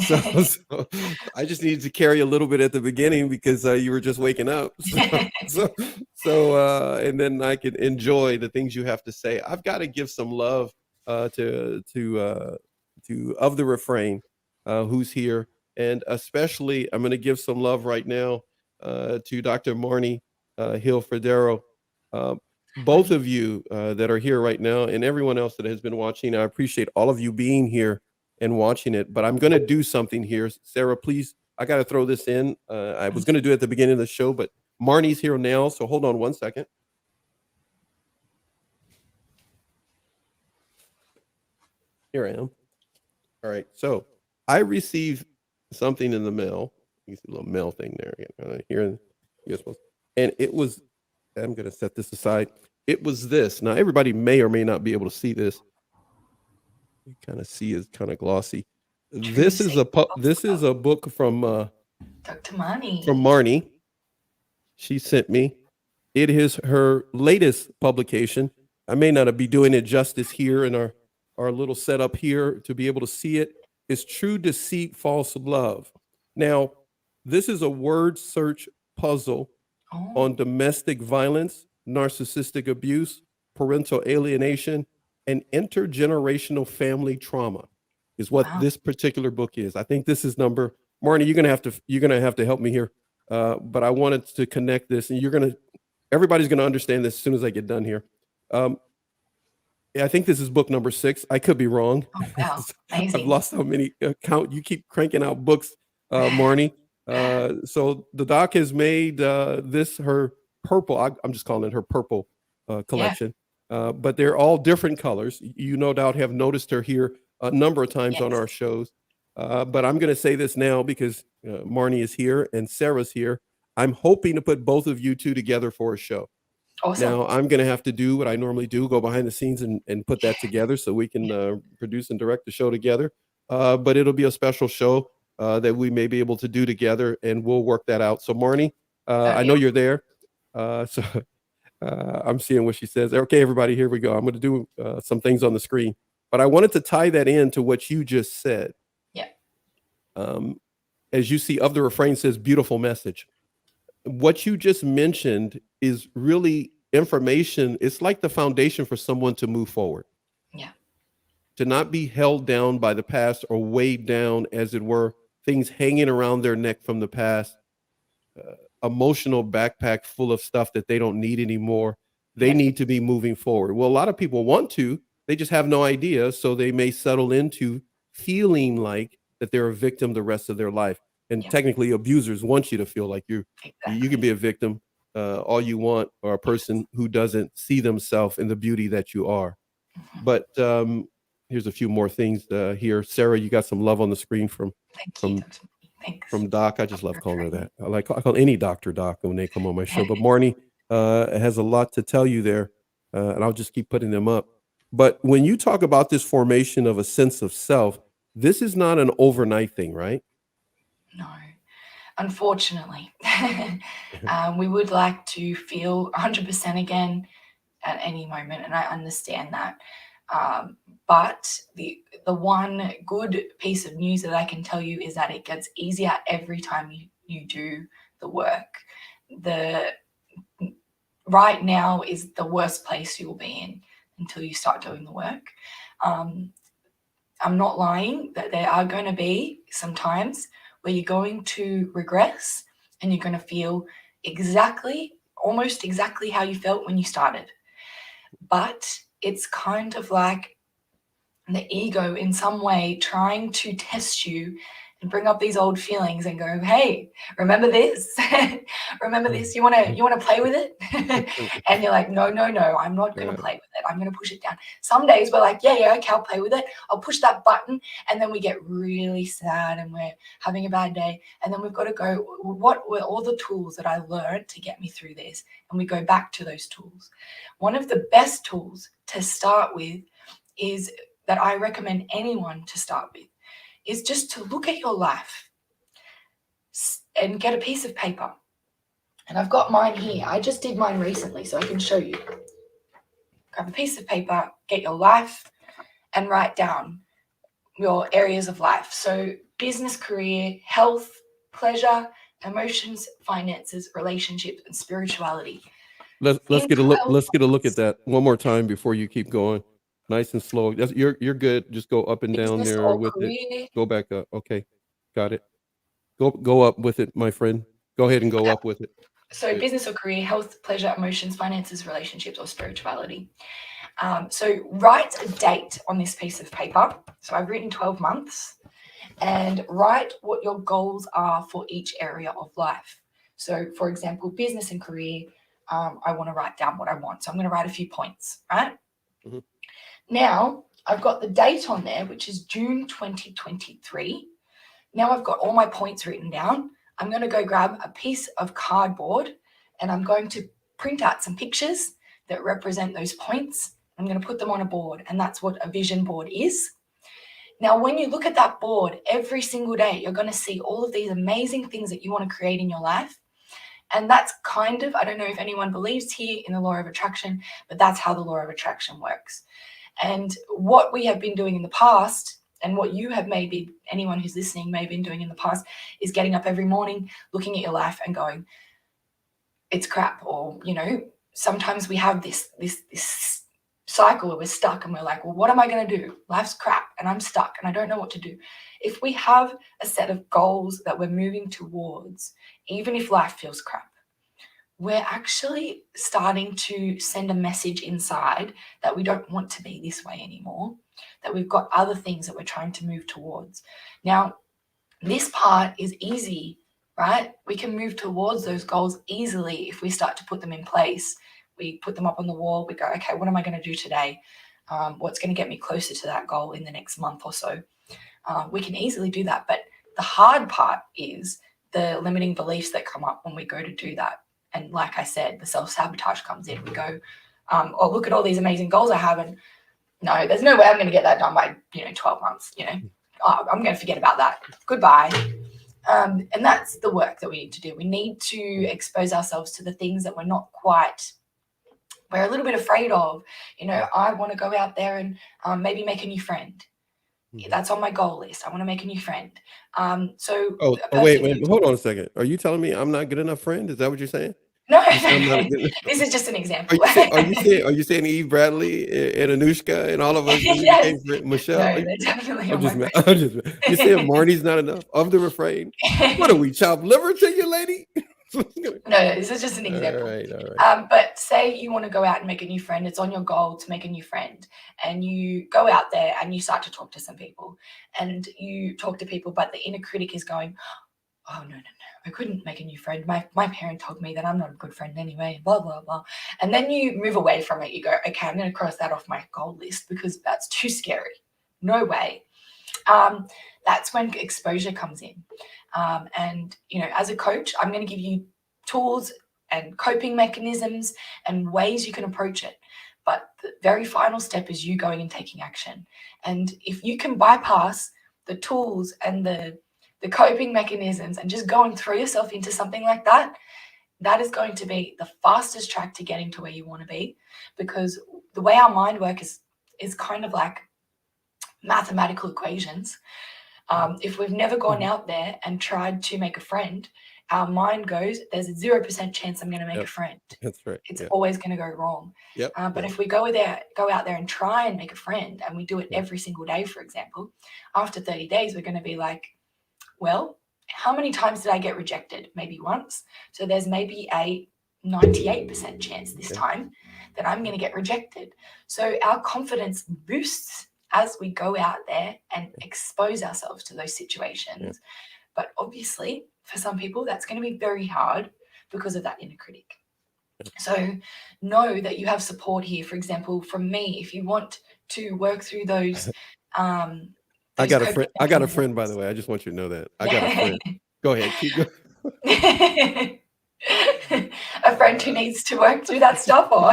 So I just needed to carry a little bit at the beginning because you were just waking up. And then I could enjoy the things you have to say. I've got to give some love to Of the Refrain, who's here, and especially I'm going to give some love right now to Dr. Marnie Hill Fredero. Both of you that are here right now, and everyone else that has been watching. I appreciate all of you being here and watching it, but I'm going to do something here. Sarah, please, I got to throw this in. I was going to do it at the beginning of the show, but Marnie's here now, so hold on one second. Here I am. All right, so I received something in the mail. You see a little mail thing there. Here, and it was, I'm going to set this aside. It was this. Now, everybody may or may not be able to see this. You kind of see it's kind of glossy. True This is secret a this is a book Dr. from Marnie. Marnie. She sent me. It is her latest publication. I may not be doing it justice here in our little setup here to be able to see it. It's True Deceit, False Love. Now, this is a word search puzzle Oh, on domestic violence, narcissistic abuse, parental alienation, and intergenerational family trauma is what wow. this particular book is. I think this is number Marnie, you're gonna have to help me here. But I wanted to connect this, and everybody's gonna understand this as soon as I get done here. Um, yeah, I think this is book number 6. I could be wrong. Oh, wow. I've Amazing. lost how many count. You keep cranking out books, Marnie. So the doc has made this her purple. I'm just calling it her purple Yeah. collection. But they're all different colors. You no doubt have noticed her here a number of times on Yes. our shows. But I'm going to say this now because Marnie is here and Sarah's here. I'm hoping to put both of you two together for a show. Awesome. Now I'm going to have to do what I normally do, go behind the scenes and put that together so we can produce and direct the show together. But it'll be a special show that we may be able to do together, and we'll work that out. So Marnie, That'd I be know you're there. So I'm seeing what she says. Okay, everybody, here we go. I'm going to do some things on the screen, but I wanted to tie that into what you just said. Yeah. As you see, of the refrain says beautiful message. What you just mentioned is really information. It's like the foundation for someone to move forward, Yeah. to not be held down by the past or weighed down, as it were, things hanging around their neck from the past, emotional backpack full of stuff that they don't need anymore. They Yeah. need to be moving forward. Well, a lot of people want to, they just have no idea. So they may settle into feeling like that they're a victim the rest of their life. And Yeah. technically, abusers want you to feel like you can Exactly. be a victim all you want, or a person who doesn't see themselves in the beauty that you are. Mhm. But here's a few more things here. Sarah, you got some love on the screen Thank you, from Dr. Marnie. Thanks. from Doc. I just love For calling her training. that. I call any doctor Doc when they come on my show. But Marnie has a lot to tell you there, and I'll just keep putting them up. But when you talk about this formation of a sense of self, this is not an overnight thing, right? No, unfortunately. We would like to feel 100% again at any moment, and I understand that. But the one good piece of news that I can tell you is that it gets easier every time you do the work. The right now is the worst place you'll be in until you start doing the work. I'm not lying that there are going to be some times where you're going to regress and you're going to feel almost exactly how you felt when you started. But it's kind of like the ego in some way trying to test you and bring up these old feelings and go, hey, remember this? Remember this? You want to play with it? And you're like, no, I'm not going to play with it. I'm going to push it down. Some days we're like, yeah, okay, I'll play with it. I'll push that button. And then we get really sad and we're having a bad day. And then we've got to go, what were all the tools that I learned to get me through this? And we go back to those tools. One of the best tools to start with is that I recommend anyone to start with is just to look at your life and get a piece of paper. And I've got mine here. I just did mine recently, so I can show you. Grab a piece of paper, get your life, and write down your areas of life. So business, career, health, pleasure, emotions, finances, relationships, and spirituality. Let's In get a look. 12 Let's get a look at months, that one more time before you keep going. Nice and slow. You're good. Just go up and down business there or with it. career. Go back up. Okay, got it. Go up with it, my friend. Go ahead and go Okay. up with it. So business or career, health, pleasure, emotions, finances, relationships, or spirituality. So write a date on this piece of paper. So I've written 12 months, and write what your goals are for each area of life. So for example, business and career, I want to write down what I want. So I'm going to write a few points, right? Mm-hmm. Now I've got the date on there, which is June 2023. Now I've got all my points written down. I'm going to go grab a piece of cardboard and I'm going to print out some pictures that represent those points. I'm going to put them on a board, and that's what a vision board is. Now, when you look at that board every single day, you're going to see all of these amazing things that you want to create in your life. And that's kind of, I don't know if anyone believes here in the law of attraction, but that's how the law of attraction works. And what we have been doing in the past, and what you have maybe, anyone who's listening may have been doing in the past, is getting up every morning, looking at your life and going, it's crap. Or, you know, sometimes we have this cycle where we're stuck and we're like, well, what am I going to do? Life's crap and I'm stuck and I don't know what to do. If we have a set of goals that we're moving towards, even if life feels crap, we're actually starting to send a message inside that we don't want to be this way anymore, that we've got other things that we're trying to move towards. Now, this part is easy, right? We can move towards those goals easily if we start to put them in place. We put them up on the wall. We go, okay, what am I going to do today? What's going to get me closer to that goal in the next month or so? We can easily do that. But the hard part is the limiting beliefs that come up when we go to do that. And like I said, the self-sabotage comes in. We go, oh, look at all these amazing goals I have. And no, there's no way I'm going to get that done by, 12 months, Oh, I'm going to forget about that. Goodbye. And that's the work that we need to do. We need to expose ourselves to the things that we're a little bit afraid of. I want to go out there and maybe make a new friend. That's on my goal list. I want to make a new friend. Wait, hold on a second. Are you telling me I'm not good enough friend? Is that what you're saying? No, this is just an example. Are you saying Eve Bradley and Anushka and all of us? Yes. Michelle? No, they're definitely I'm just you saying Marnie's not enough of the refrain? What are we, chop liver to you, lady? No, this is just an example. All right. But say you want to go out and make a new friend. It's on your goal to make a new friend. And you go out there and you start to talk to some people. And you talk to people, but the inner critic is going, oh, no. I couldn't make a new friend. My parent told me that I'm not a good friend anyway, blah, blah, blah. And then you move away from it. You go, okay, I'm going to cross that off my goal list because that's too scary. No way. That's when exposure comes in. And, as a coach, I'm going to give you tools and coping mechanisms and ways you can approach it. But the very final step is you going and taking action. And if you can bypass the tools and the coping mechanisms and just go and throw yourself into something like that, that is going to be the fastest track to getting to where you want to be. Because the way our mind works is kind of like mathematical equations. If we've never gone out there and tried to make a friend, our mind goes, there's a 0% chance I'm going to make a friend. That's right. It's always going to go wrong. But if we go out there and try and make a friend, and we do it every single day, for example, after 30 days, we're going to be like, well, how many times did I get rejected? Maybe once. So there's maybe a 98% chance this time that I'm going to get rejected. So our confidence boosts as we go out there and expose ourselves to those situations. But obviously, for some people, that's going to be very hard because of that inner critic. So know that you have support here. For example, from me, if you want to work through those I got a friend, by the way. I just want you to know that. I got a friend. Go ahead. Keep going. A friend who needs to work through that stuff, or?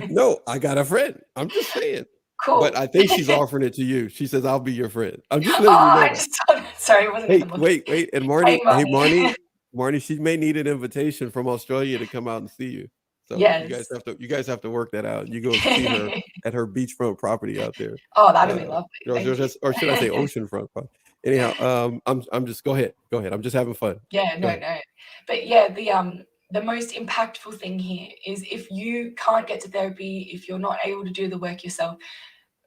No, I got a friend. I'm just saying. Cool. But I think she's offering it to you. She says, I'll be your friend. I'm just letting you know. Sorry, wasn't Hey, wait. And Marnie, Marnie. Marnie, she may need an invitation from Australia to come out and see you. So yes. you guys have to work that out. You go see her at her beachfront property out there. Oh, that'd be lovely. Or should I say oceanfront property? Anyhow, I'm just go ahead. I'm just having fun. No. But yeah, the most impactful thing here is if you can't get to therapy, if you're not able to do the work yourself,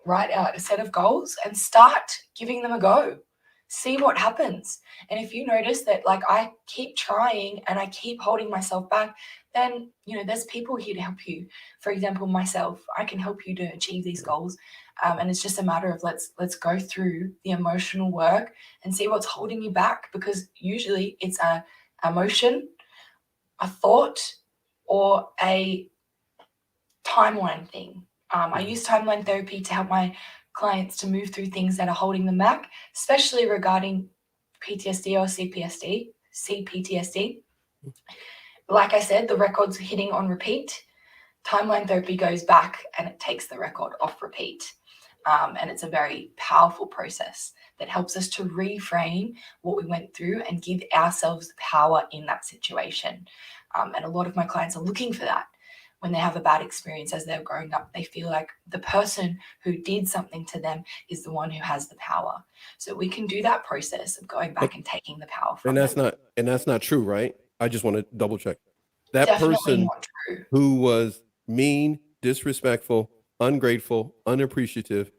write out a set of goals and start giving them a go. See what happens. And if you notice that, like, I keep trying and I keep holding myself back, then, there's people here to help you. For example, myself, I can help you to achieve these goals. And it's just a matter of let's go through the emotional work and see what's holding you back, because usually it's a emotion, a thought, or a timeline thing. I use timeline therapy to help my clients to move through things that are holding them back, especially regarding PTSD or CPTSD. Like I said, the record's hitting on repeat. Timeline therapy goes back and it takes the record off repeat. And it's a very powerful process that helps us to reframe what we went through and give ourselves the power in that situation. And a lot of my clients are looking for that. When they have a bad experience as they're growing up, they feel like the person who did something to them is the one who has the power. So we can do that process of going back and taking the power from them. And that's not true, right? I just want to double check. That Definitely person not true. who was mean, disrespectful, ungrateful, unappreciative,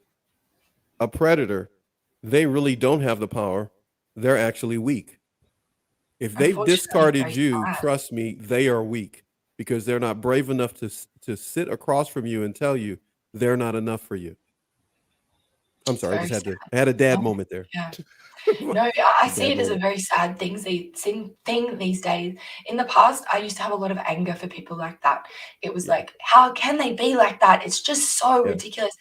a predator, they really don't have the power. They're actually weak. If they've Unfortunately, discarded very you, sad. trust me, they are weak because they're not brave enough to sit across from you and tell you they're not enough for you. I'm It's sorry, I very just sad. had a dad No, moment there. yeah. No, I see Dad it as a moment. very sad thing these days. In the past, I used to have a lot of anger for people like that. It was Yeah, like, how can they be like that? It's just so yeah, ridiculous.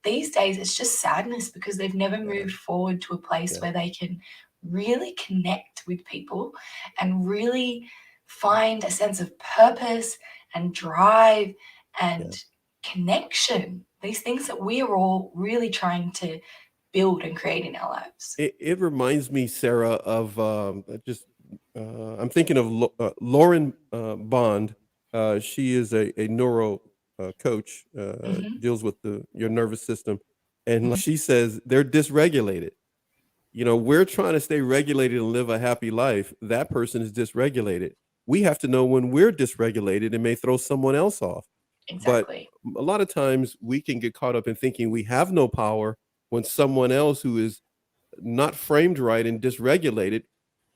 These days, it's just sadness because they've never yeah, moved forward to a place yeah, where they can really connect with people and really find a sense of purpose and drive yeah. and connection. These things that we are all really trying to build and create in our lives. It reminds me, Sarah, of I'm thinking of Lauren Bond. She is a neuro coach, Mhm, deals with your nervous system, and mhm. like she says, they're dysregulated. You know, we're trying to stay regulated and live a happy life. That person is dysregulated. We have to know when we're dysregulated and may throw someone else off. But Exactly. a lot of times we can get caught up in thinking we have no power when someone else who is not framed right and dysregulated,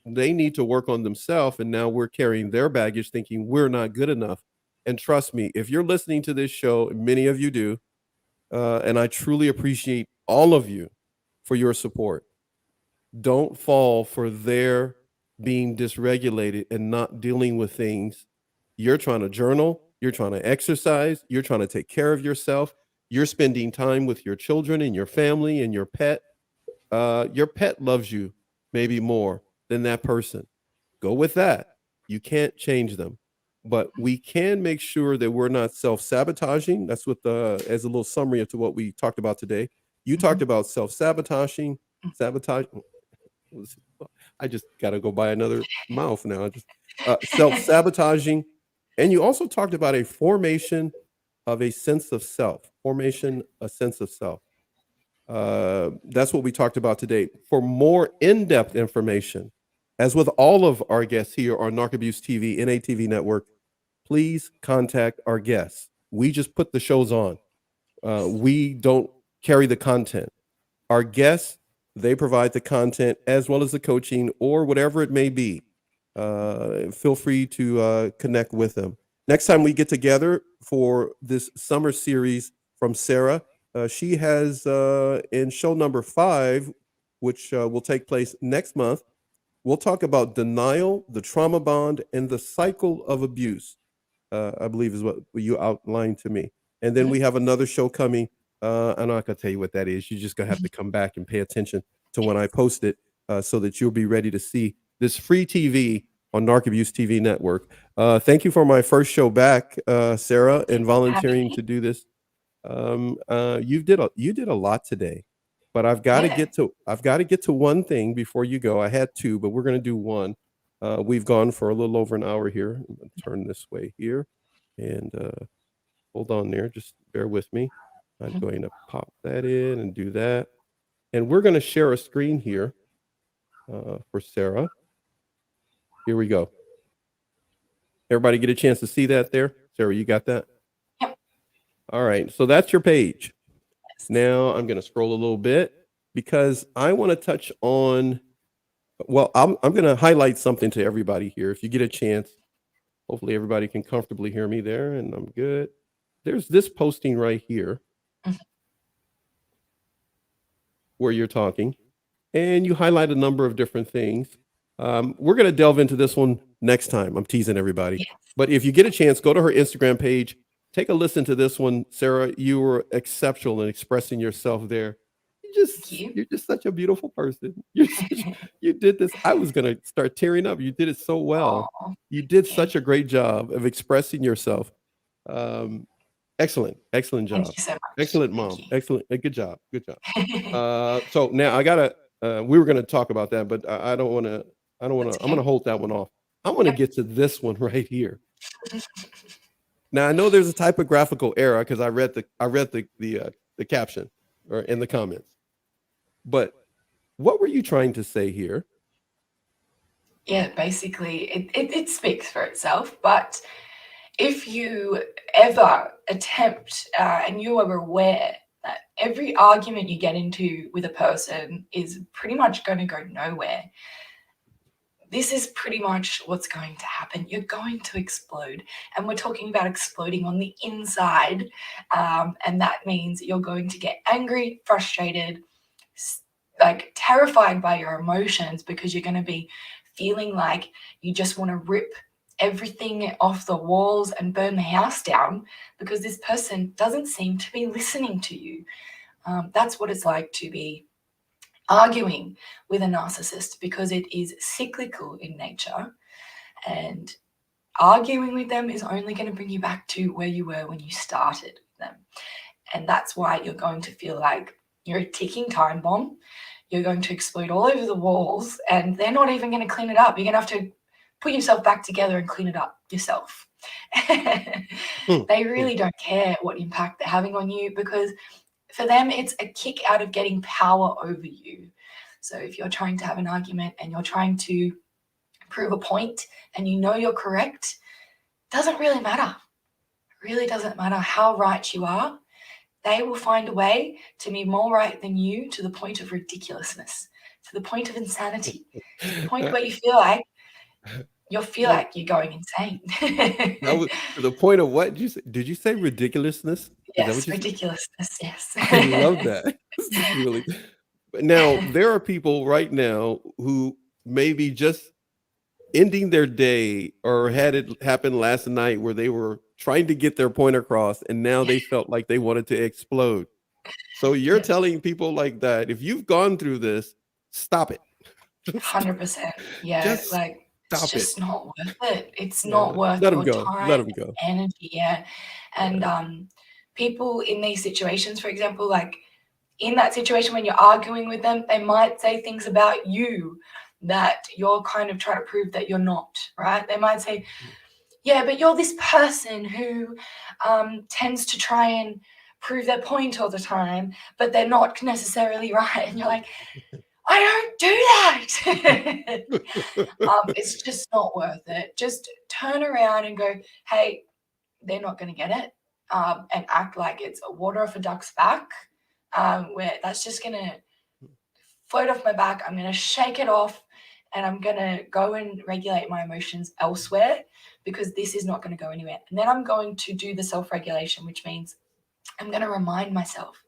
they need to work on themselves. And now we're carrying their baggage thinking we're not good enough. And trust me, if you're listening to this show, many of you do, and I truly appreciate all of you for your support. Don't fall for their being dysregulated and not dealing with things. You're trying to journal, you're trying to exercise, you're trying to take care of yourself, you're spending time with your children and your family and your pet loves you maybe more than that person. Go with that. You can't change them, but we can make sure that we're not self-sabotaging. That's what as a little summary to what we talked about today. You talked Mhm. about self-sabotaging, sabotage. I just got to go buy another mouth now. I just self-sabotaging, and you also talked about a formation of a sense of self. Formation, a sense of self. That's what we talked about today. For more in-depth information, as with all of our guests here on NARC ABUSE TV, NATV Network, please contact our guests. We just put the shows on. We don't carry the content. Our guests, they provide the content as well as the coaching or whatever it may be. Feel free to connect with them. Next time we get together for this summer series from Sarah, she has in show number 5, which will take place next month, we'll talk about denial, the trauma bond, and the cycle of abuse. I believe is what you outlined to me. And then Mhm. we have another show coming. I'm not going to tell you what that is. You're just going to have to come back and pay attention to when I post it so that you'll be ready to see this free TV on NARC ABUSE TV Network. Thank you for my first show back, Sarah, and Thank you for having volunteering me. to do this. You did a lot today, but Yeah. I've got to get to one thing before you go. I had two, but we're going to do one. We've gone for a little over an hour here. I'm gonna turn this way here, and hold on there. Just bear with me. I'm Mhm. going to pop that in and do that, and we're going to share a screen here for Sarah. Here we go. Everybody get a chance to see that there, Sarah. You got that? Yep. All right. So that's your page. Yes. Now I'm going to scroll a little bit because I want to touch on. Well, I'm going to highlight something to everybody here. If you get a chance, hopefully everybody can comfortably hear me there, and I'm good. There's this posting right here Mhm. where you're talking, and you highlight a number of different things. We're going to delve into this one next time. I'm teasing everybody. Yes. But if you get a chance, go to her Instagram page, take a listen to this one. Sarah, you were exceptional in expressing yourself there. Thank you. You're just such a beautiful person. You did this. I was going to start tearing up. You did it so well. Oh, You did thank such a great job of expressing yourself. Um, Excellent. Excellent Thank job. you so much. Excellent Thank mom. you. Excellent. Good job. Good job. So now I gotta. We were gonna talk about that, but I don't want to. I don't want That's to. I'm gonna okay. hold that one off. I want to Yep. get to this one right here. Now I know there's a typographical error because I read the caption or in the comments. But what were you trying to say here? Yeah, basically, it speaks for itself. But if you ever attempt and you are aware that every argument you get into with a person is pretty much going to go nowhere, this is pretty much what's going to happen. You're going to explode. And we're talking about exploding on the inside. And that means you're going to get angry, frustrated, like terrified by your emotions, because you're going to be feeling like you just want to rip everything off the walls and burn the house down because this person doesn't seem to be listening to you. That's what it's like to be arguing with a narcissist, because it is cyclical in nature, and arguing with them is only going to bring you back to where you were when you started with them. And that's why you're going to feel like you're a ticking time bomb. You're going to explode all over the walls, and they're not even going to clean it up. You're going to have to put yourself back together and clean it up yourself. Hmm, They hmm. really don't care what impact they're having on you, because for them, it's a kick out of getting power over you. So if you're trying to have an argument and you're trying to prove a point and you know you're correct, doesn't really matter. It really doesn't matter how right you are. They will find a way to be more right than you, to the point of ridiculousness, to the point of insanity, to the point where you feel like Uh, you're going insane. that was to the point of what did you say? Did you say ridiculousness? Is that Yes, what you said? ridiculousness. Yes. I love that. This is really. But now there are people right now who maybe just ending their day or had it happen last night where they were trying to get their point across and now they felt like they wanted to explode. So you're Yes. telling people like that, if you've gone through this, stop it. Just 100%. Yeah, just like, it's stop it. just not worth it. It's not Yeah. worth Let them your go. time Let them go. and energy, yeah. And, Yeah. people in these situations, for example, like, in that situation when you're arguing with them, they might say things about you that you're kind of trying to prove that you're not, right? They might say, "Yeah, but you're this person who, tends to try and prove their point all the time, but they're not necessarily right." And you're like, "I don't do that." It's just not worth it. Just turn around and go, "Hey, they're not going to get it," and act like it's a water off a duck's back, where that's just going to float off my back. I'm going to shake it off, and I'm going to go and regulate my emotions elsewhere, because this is not going to go anywhere. And then I'm going to do the self regulation, which means I'm going to remind myself,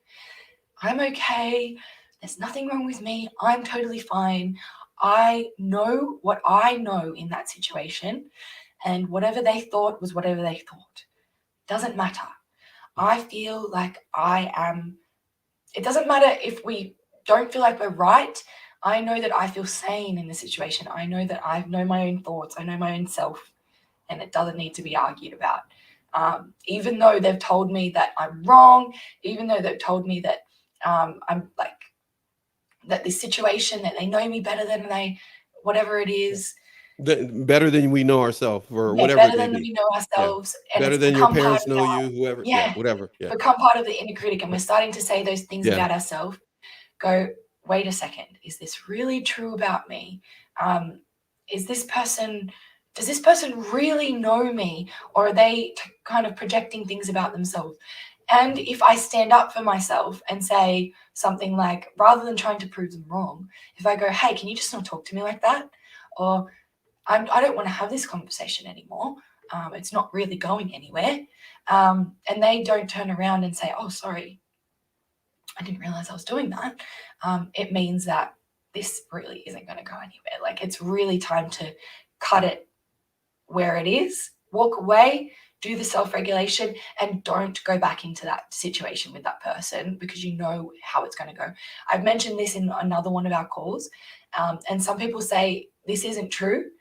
I'm okay. There's nothing wrong with me. I'm totally fine. I know what I know in that situation, and whatever they thought was whatever they thought. Doesn't matter. I feel like I am. It doesn't matter if we don't feel like we're right. I know that I feel sane in the situation. I know that I know my own thoughts. I know my own self, and it doesn't need to be argued about. Even though they've told me that I'm wrong, even though they've told me that I'm like, that this situation, that they know me better than they, whatever it is, Better than we know ourselves or yeah, whatever it better may than be. we know Yeah. ourselves, and Better it's than your become part parents of know our, you, whoever. Yeah. yeah, Whatever. Yeah. become part of the inner critic, and we're starting to say those things Yeah. about ourselves. Go, wait a second, is this really true about me? Um, is this person, does this person really know me, or are they kind of projecting things about themselves? And if I stand up for myself and say something like, rather than trying to prove them wrong, if I go, hey, can you just not talk to me like that? Or I don't want to have this conversation anymore. It's not really going anywhere. And they don't turn around and say, oh, sorry, I didn't realize I was doing that. It means that this really isn't going to go anywhere. Like, it's really time to cut it where it is, walk away, do the self-regulation, and don't go back into that situation with that person, because you know how it's going to go. I've mentioned this in another one of our calls, and some people say this isn't true,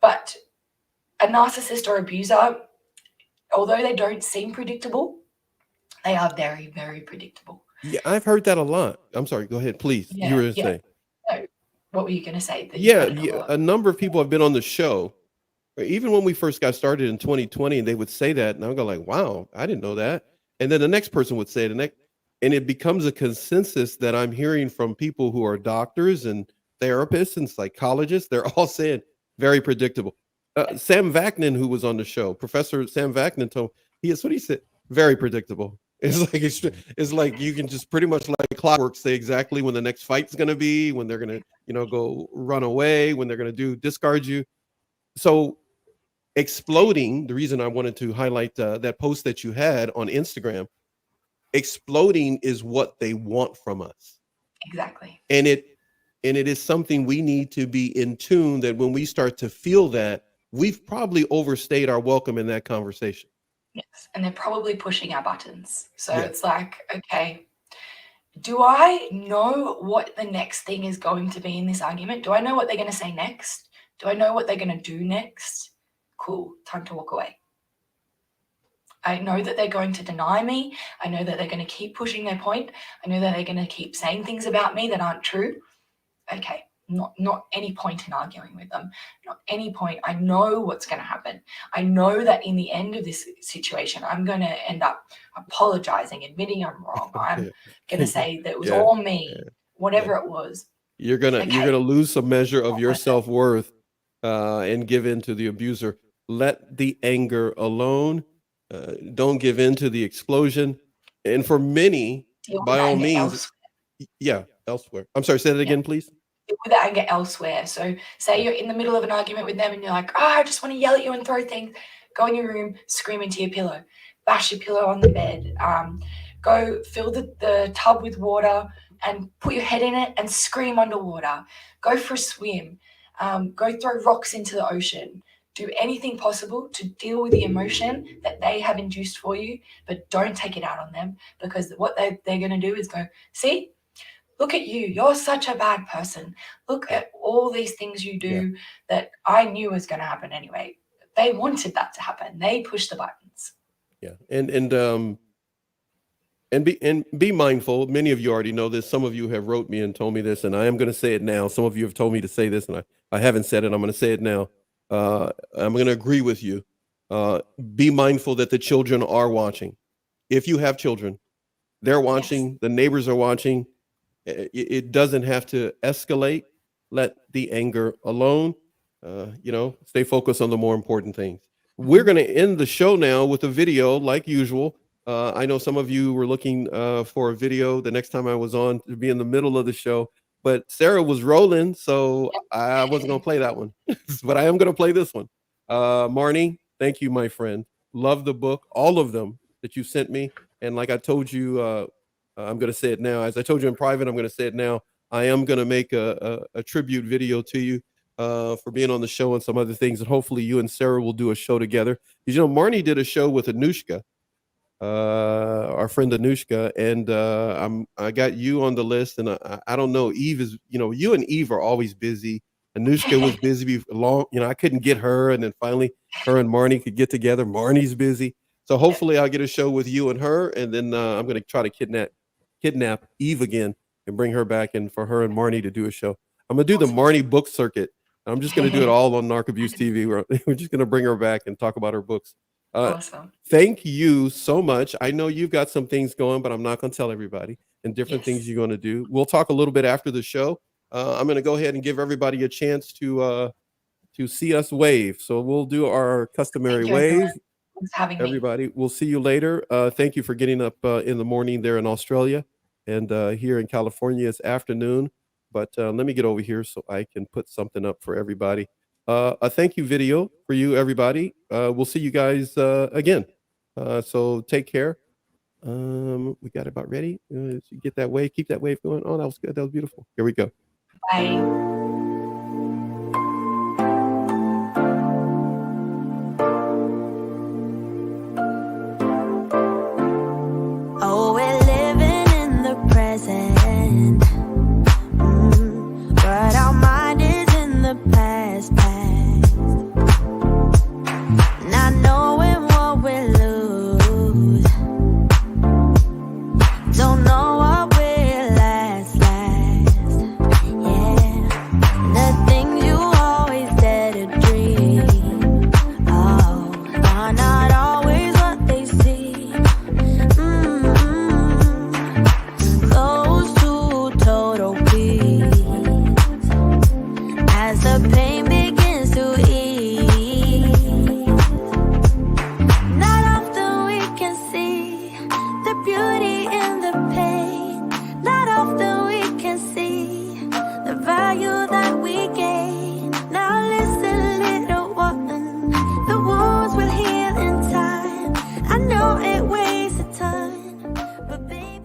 but a narcissist or abuser, although they don't seem predictable, they are very, very predictable. Yeah, I've heard that a lot. I'm sorry, go ahead, please. You Yeah, were saying. So, what were you going to say that you've Yeah, heard it a lot? a number of people have been on the show, even when we first got started in 2020, and they would say that, and I would go like, "Wow, I didn't know that." And then the next person would say it, and it becomes a consensus that I'm hearing from people who are doctors and therapists and psychologists. They're all saying very predictable. Sam Vaknin, who was on the show, Professor Sam Vaknin, told that's what he said. Very predictable. It's like you can just pretty much like clockwork say exactly when the next fight's going to be, when they're going to go run away, when they're going to discard you. So exploding, the reason I wanted to highlight that post that you had on Instagram, exploding is what they want from us. Exactly. And it is something we need to be in tune that when we start to feel that, we've probably overstayed our welcome in that conversation. Yes, and they're probably pushing our buttons. So Yeah. it's like, okay, do I know what the next thing is going to be in this argument? Do I know what they're going to say next? Do I know what they're going to do next? Cool, time to walk away. I know that they're going to deny me. I know that they're going to keep pushing their point. I know that they're going to keep saying things about me that aren't true. Okay, not any point in arguing with them. Not any point. I know what's going to happen. I know that in the end of this situation, I'm going to end up apologizing, admitting I'm wrong. I'm going to say that it was all me, whatever it was. You're gonna lose some measure of your self-worth and give in to the abuser. Let the anger alone. Don't give in to the explosion. And for many, by all means, elsewhere. I'm sorry, say that again, please. With the anger elsewhere. So say you're in the middle of an argument with them and you're like, I just want to yell at you and throw things. Go in your room, scream into your pillow, bash your pillow on the bed, go fill the tub with water and put your head in it and scream underwater. Go for a swim, go throw rocks into the ocean. Do anything possible to deal with the emotion that they have induced for you, but don't take it out on them, because what they're going to do is go, see, look at you. You're such a bad person. Look at all these things you do that I knew was going to happen anyway. They wanted that to happen. They pushed the buttons. Yeah. And be mindful. Many of you already know this. Some of you have wrote me and told me this, and I am going to say it now. Some of you have told me to say this, and I haven't said it. I'm going to say it now. I'm going to agree with you. Be mindful that the children are watching. If you have children, they're watching. Yes. The neighbors are watching. It doesn't have to escalate. Let the anger alone. Stay focused on the more important things. We're going to end the show now with a video like usual. I know some of you were looking for a video the next time I was on to be in the middle of the show, but Sarah was rolling, so I wasn't going to play that one, but I am going to play this one. Marnie, thank you, my friend. Love the book, all of them that you sent me. And like I told you, I'm going to say it now. As I told you in private, I'm going to say it now. I am going to make a tribute video to you for being on the show and some other things. And hopefully you and Sarah will do a show together. Because, Marnie did a show with Anushka, our friend Anushka. And I got you on the list. And I don't know, Eve is, you and Eve are always busy. Anushka was busy long, I couldn't get her. And then finally her and Marnie could get together. Marnie's busy. So hopefully I'll get a show with you and her. And then I'm going to try to kidnap Eve again and bring her back and for her and Marnie to do a show. I'm going to do the Marnie book circuit. I'm just going to do it all on NARC ABUSE TV. We're just going to bring her back and talk about her books. Awesome. Thank you so much. I know you've got some things going, but I'm not going to tell everybody and different things you're going to do. We'll talk a little bit after the show. I'm going to go ahead and give everybody a chance to see us wave. So we'll do our customary wave. Having everybody, we'll see you later. Thank you for getting up in the morning there in Australia, and here in California it's afternoon. But let me get over here so I can put something up for everybody. A thank you video for you, everybody. We'll see you guys again. So take care. We got it about ready. Get that wave, keep that wave going. Oh, that was good. That was beautiful. Here we go. Bye.